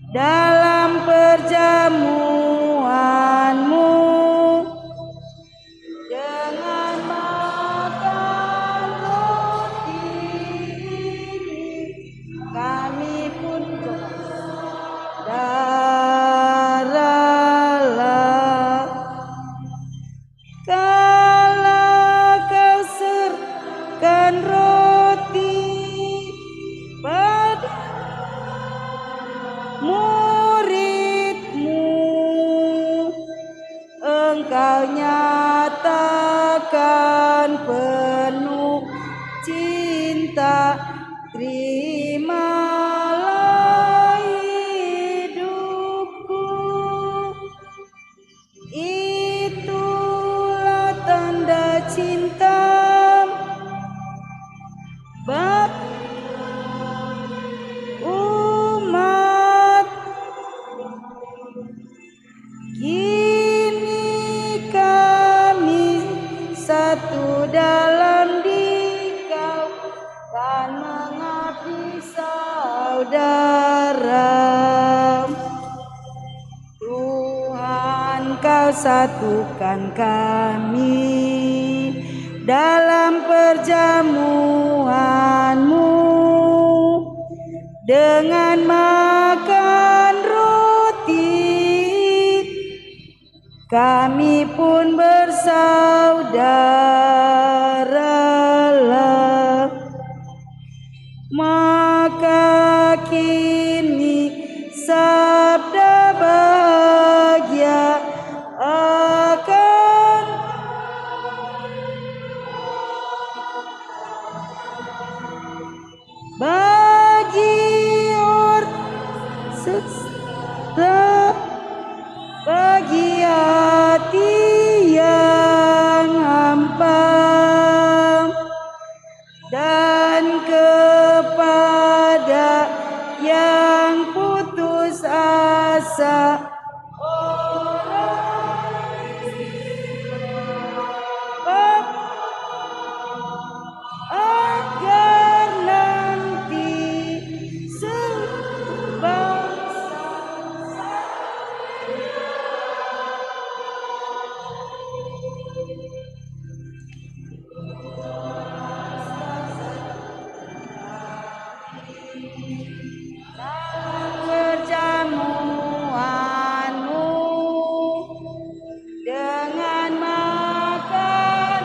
Speaker 1: dalam perjamuan-Mu dengan makan roti ini, kami pun darahlah. Kala Kau serahkan roti pada murid-Mu, Engkau nyatakan penuh cinta, terimalah hidupku. Itulah tanda cinta saudara. Tuhan, Kau satukan kami dalam perjamuan-Mu dengan makan roti. Kami pun bersaudara, maka kini sabda bahagia akan bagi orang sesat, bagi hati yang hampa, dan kepada yang putus asa, agar nanti sebangsa perjamuan-Mu dengan makan.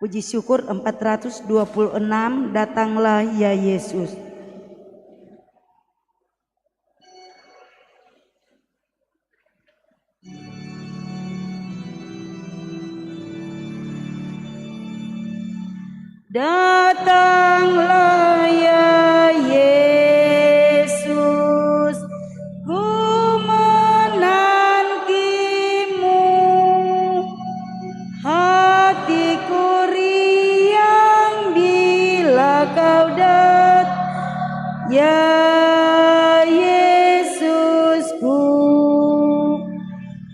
Speaker 1: Puji syukur 426, datanglah ya Yesus. Datanglah ya Yesus, ku menantimu. Hatiku riang bila Kau datang, ya Yesusku.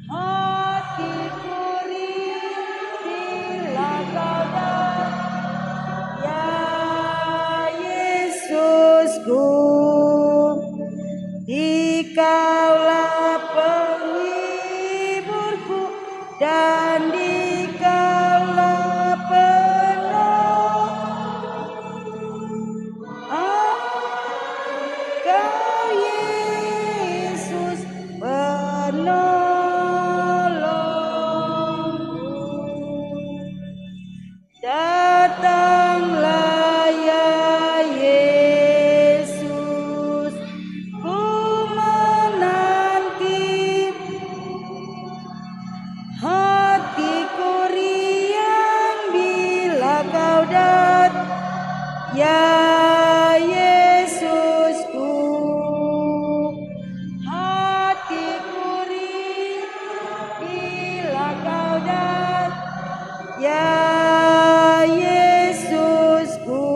Speaker 1: Hatiku riang bila Kau datang, ya Yesusku. Dikaulah penghiburku dan Dikaulah penolong. Kau Yesus penolongku. Datanglah ya Yesus, ku menanti. Hatiku riang bila Kau datang, ya Yesusku. Hatiku riang bila Kau datang, ya Yesusku.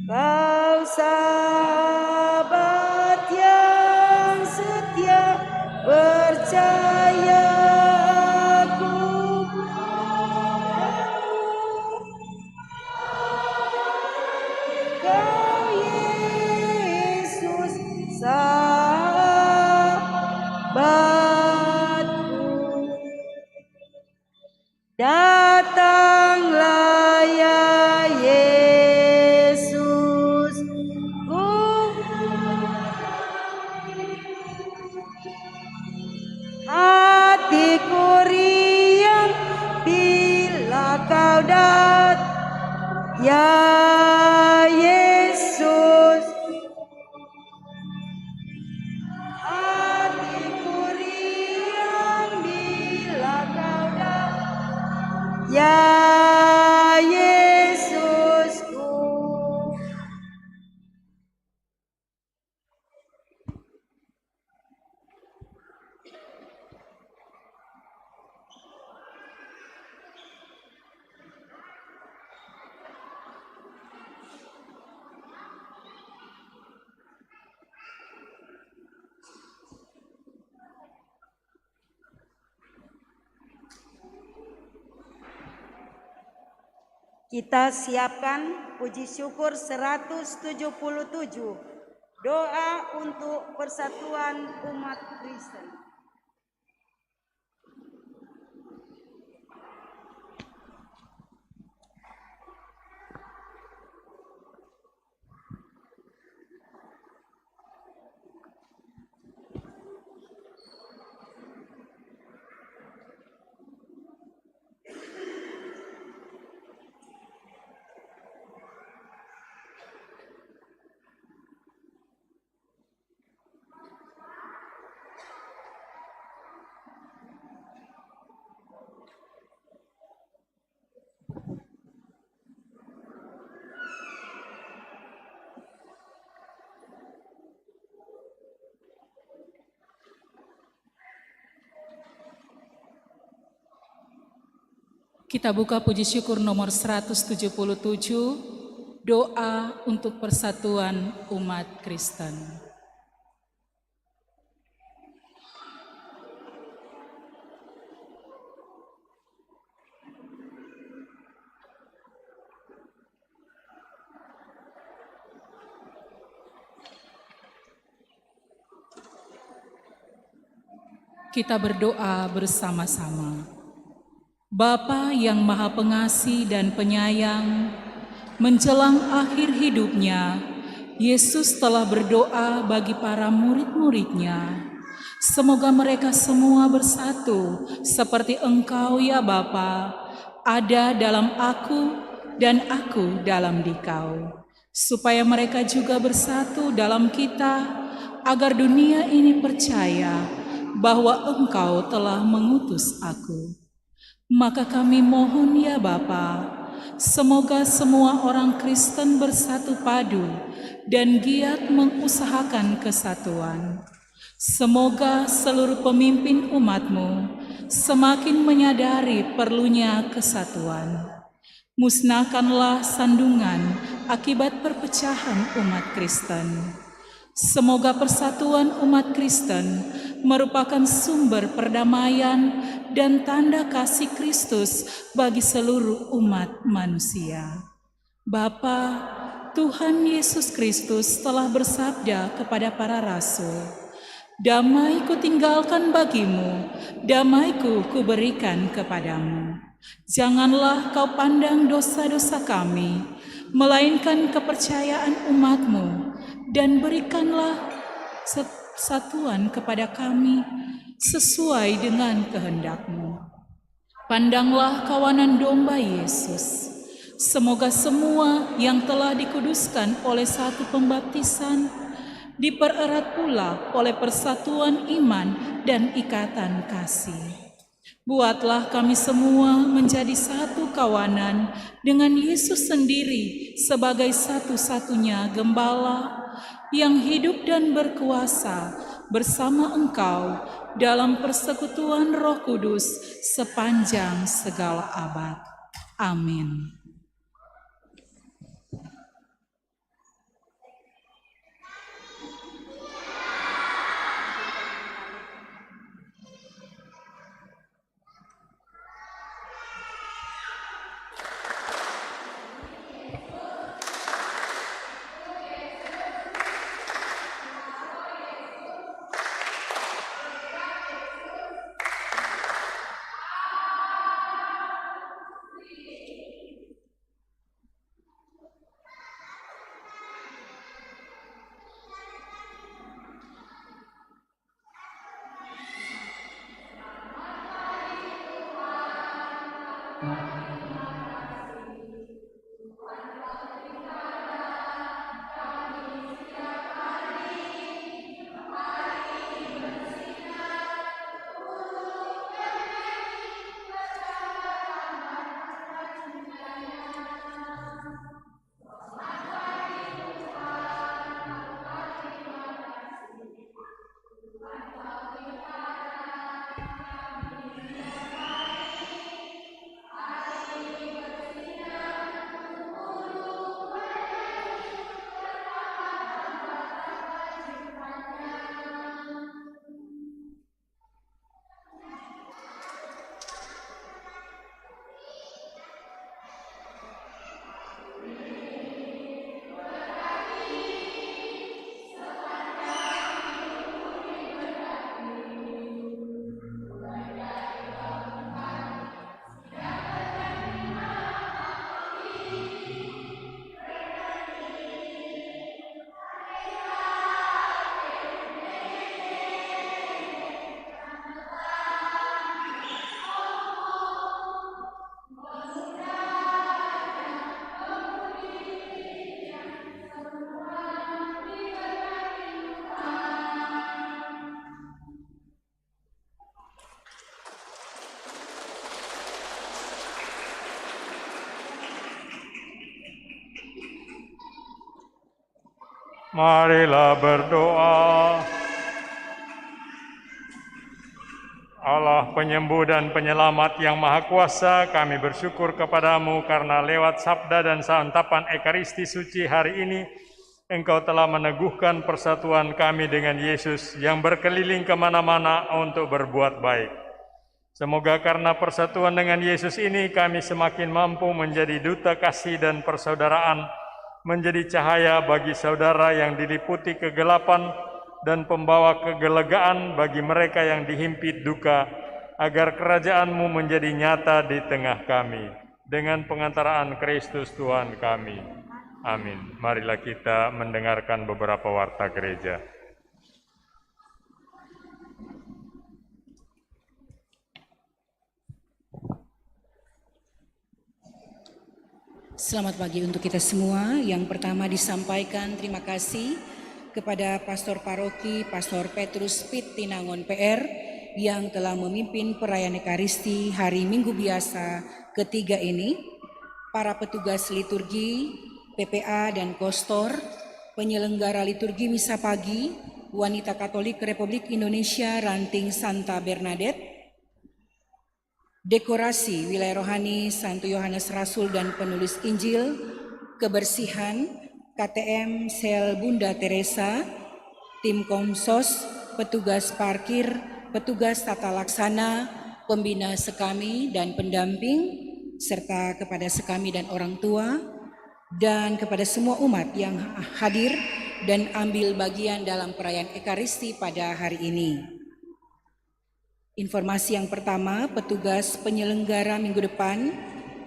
Speaker 1: Kau sahabat yang setia, percaya aku. Kau Yesus sahabatku. Datanglah ya Yesus, hatiku riang bila Kau datang, ya Yesus. Hatiku riang bila Kau datang, ya Yesusku. Kita siapkan puji syukur 177. Doa untuk persatuan umat Kristen.
Speaker 5: Kita buka puji syukur nomor 177, doa untuk persatuan umat Kristen. Kita berdoa bersama-sama. Bapa yang Maha Pengasih dan Penyayang, menjelang akhir hidupnya, Yesus telah berdoa bagi para murid-muridnya. Semoga mereka semua bersatu seperti Engkau ya Bapa, ada dalam aku dan aku dalam Dikau. Supaya mereka juga bersatu dalam kita, agar dunia ini percaya bahwa Engkau telah mengutus aku. Maka kami mohon ya Bapa, semoga semua orang Kristen bersatu padu dan giat mengusahakan kesatuan. Semoga seluruh pemimpin umat-Mu semakin menyadari perlunya kesatuan. Musnahkanlah sandungan akibat perpecahan umat Kristen. Semoga persatuan umat Kristen merupakan sumber perdamaian dan tanda kasih Kristus bagi seluruh umat manusia. Bapa, Tuhan Yesus Kristus telah bersabda kepada para rasul, "Damai kutinggalkan bagimu, damaiku kuberikan kepadamu. Janganlah kau pandang dosa-dosa kami, melainkan kepercayaan umat-Mu, dan berikanlah satuan kepada kami sesuai dengan kehendak-Mu." Pandanglah kawanan domba Yesus. Semoga semua yang telah dikuduskan oleh satu pembaptisan dipererat pula oleh persatuan iman dan ikatan kasih. Buatlah kami semua menjadi satu kawanan dengan Yesus sendiri sebagai satu-satunya gembala yang hidup dan berkuasa bersama Engkau dalam persekutuan Roh Kudus sepanjang segala abad. Amin.
Speaker 3: Marilah berdoa. Allah penyembuh dan penyelamat yang maha kuasa, kami bersyukur kepadamu karena lewat sabda dan santapan Ekaristi Suci hari ini, Engkau telah meneguhkan persatuan kami dengan Yesus yang berkeliling kemana-mana untuk berbuat baik. Semoga karena persatuan dengan Yesus ini, kami semakin mampu menjadi duta kasih dan persaudaraan, menjadi cahaya bagi saudara yang diliputi kegelapan, dan pembawa kegelegaan bagi mereka yang dihimpit duka, agar kerajaan-Mu menjadi nyata di tengah kami. Dengan pengantaraan Kristus Tuhan kami. Amin. Marilah kita mendengarkan beberapa warta gereja.
Speaker 2: Selamat pagi untuk kita semua. Yang pertama disampaikan terima kasih kepada Pastor Paroki, Pastor Petrus Pit Tinangon PR yang telah memimpin perayaan Ekaristi hari Minggu Biasa ketiga ini, para petugas liturgi, PPA dan Kostor, penyelenggara liturgi misa pagi, Wanita Katolik Republik Indonesia Ranting Santa Bernadette, dekorasi wilayah rohani Santo Yohanes Rasul dan penulis Injil, kebersihan, KTM Sel Bunda Teresa, tim Komsos, petugas parkir, petugas tata laksana, pembina sekami dan pendamping, serta kepada sekami dan orang tua, dan kepada semua umat yang hadir dan ambil bagian dalam perayaan Ekaristi pada hari ini. Informasi yang pertama, petugas penyelenggara minggu depan,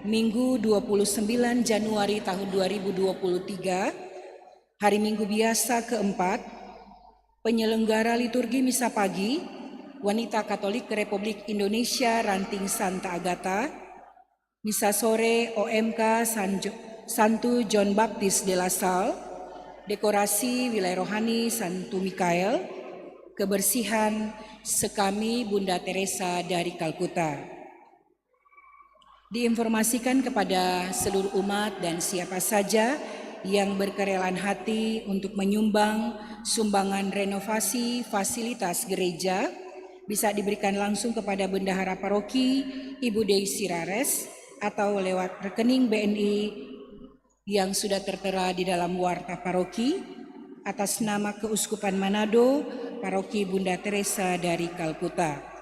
Speaker 2: Minggu 29 Januari tahun 2023, hari Minggu Biasa keempat, penyelenggara liturgi misa pagi, Wanita Katolik Republik Indonesia Ranting Santa Agata, misa sore OMK Santo John Baptist de la Salle, dekorasi wilayah rohani Santo Mikael, kebersihan sekami Bunda Teresa dari Kalkuta. Diinformasikan kepada seluruh umat dan siapa saja yang berkerelaan hati untuk menyumbang sumbangan renovasi fasilitas gereja bisa diberikan langsung kepada Bendahara Paroki Ibu Deisi Rares atau lewat rekening BNI yang sudah tertera di dalam warta paroki atas nama Keuskupan Manado, Paroki Bunda Teresa dari Kalkuta.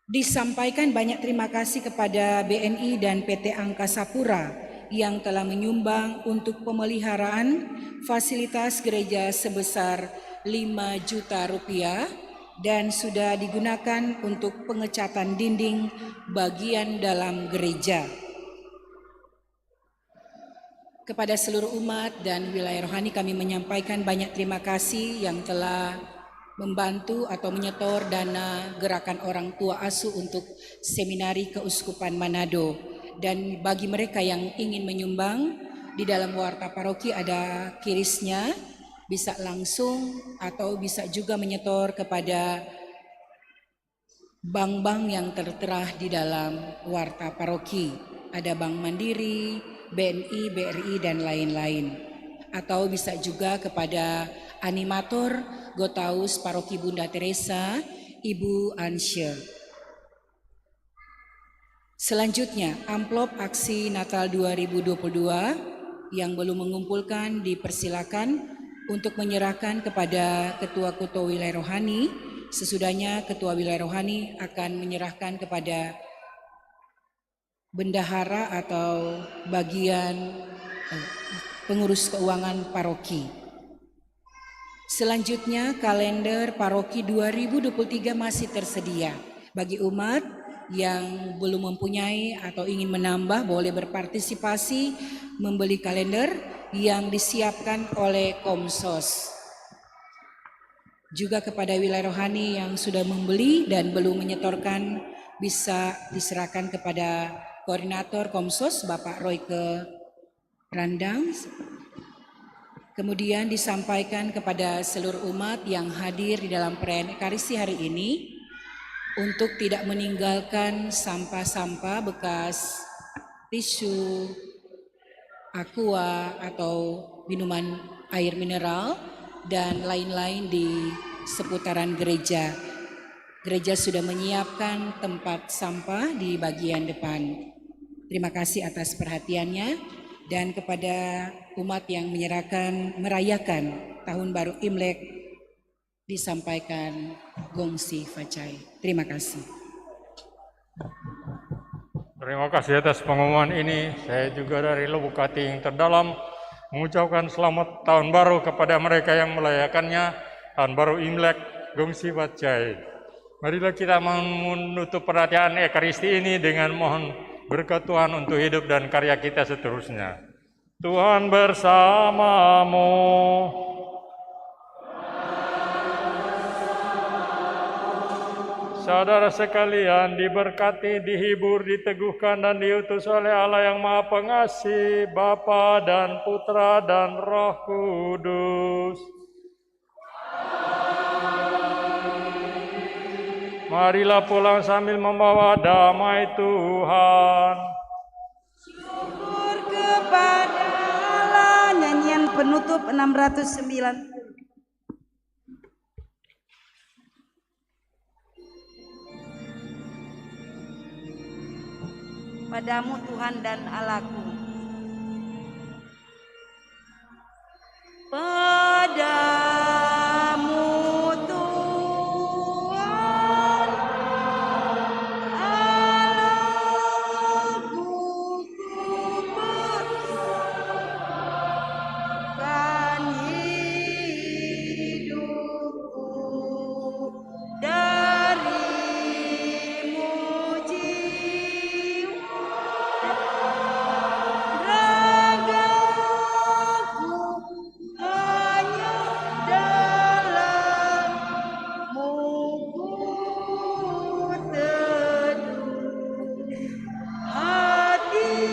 Speaker 2: Disampaikan banyak terima kasih kepada BNI dan PT Angkasa Pura yang telah menyumbang untuk pemeliharaan fasilitas gereja sebesar 5 juta rupiah dan sudah digunakan untuk pengecatan dinding bagian dalam gereja. Kepada seluruh umat dan wilayah rohani kami menyampaikan banyak terima kasih yang telah membantu atau menyetor dana gerakan orang tua asuh untuk seminari Keuskupan Manado. Dan bagi mereka yang ingin menyumbang, di dalam warta paroki ada kirisnya, bisa langsung atau bisa juga menyetor kepada bank-bank yang tertera di dalam warta paroki. Ada Bank Mandiri, BNI, BRI, dan lain-lain. Atau bisa juga kepada animator Gotaus Paroki Bunda Teresa, Ibu Ansya. Selanjutnya, amplop aksi Natal 2022 yang belum mengumpulkan dipersilakan untuk menyerahkan kepada Ketua-Ketua Wilayah Rohani. Sesudahnya Ketua Wilayah Rohani akan menyerahkan kepada bendahara atau bagian pengurus keuangan paroki. Selanjutnya, kalender paroki 2023 masih tersedia. Bagi umat yang belum mempunyai atau ingin menambah, boleh berpartisipasi membeli kalender yang disiapkan oleh Komsos. Juga kepada wilayah rohani yang sudah membeli dan belum menyetorkan, bisa diserahkan kepada Koordinator Komsos, Bapak Royke Randang. Kemudian disampaikan kepada seluruh umat yang hadir di dalam perayaan Ekaristi hari ini untuk tidak meninggalkan sampah-sampah bekas tisu, aqua atau minuman air mineral, dan lain-lain di seputaran gereja. Gereja sudah menyiapkan tempat sampah di bagian depan. Terima kasih atas perhatiannya, dan kepada umat yang merayakan Tahun Baru Imlek disampaikan gongsi facai. Terima kasih.
Speaker 3: Terima kasih atas pengumuman ini. Saya juga dari lubuk hati yang terdalam mengucapkan selamat tahun baru kepada mereka yang merayakannya. Tahun Baru Imlek, gongsi facai. Marilah kita menutup perayaan Ekaristi ini dengan mohon berkat Tuhan untuk hidup dan karya kita seterusnya. Tuhan bersamamu. Saudara sekalian, diberkati, dihibur, diteguhkan, dan diutus oleh Allah yang Maha Pengasih, Bapa dan Putra dan Roh Kudus. Marilah pulang sambil membawa damai Tuhan.
Speaker 1: Syukur kepada Allah. Nyanyian penutup 609. Padamu Tuhan dan Allahku. Padamu Tuhan Allahku, ku persembahkan hidupku darimu jiwa. Ragaku hanya dalammu ku teduh, hatiku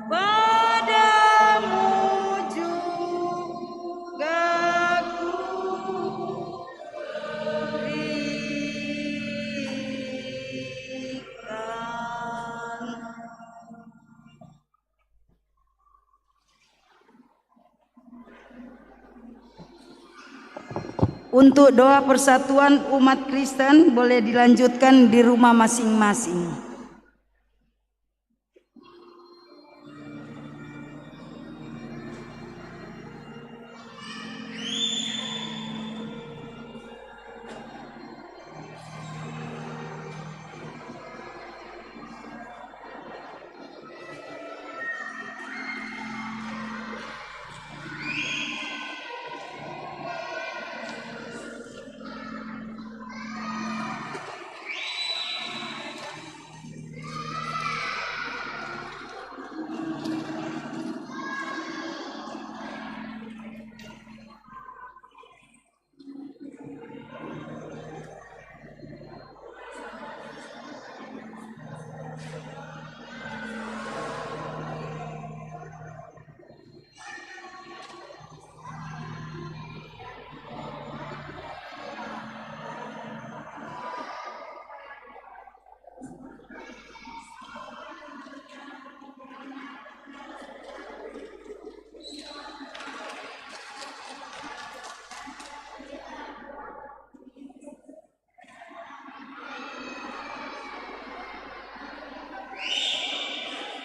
Speaker 1: padamu juga ku berikan. Untuk doa persatuan umat Kristen boleh dilanjutkan di rumah masing-masing.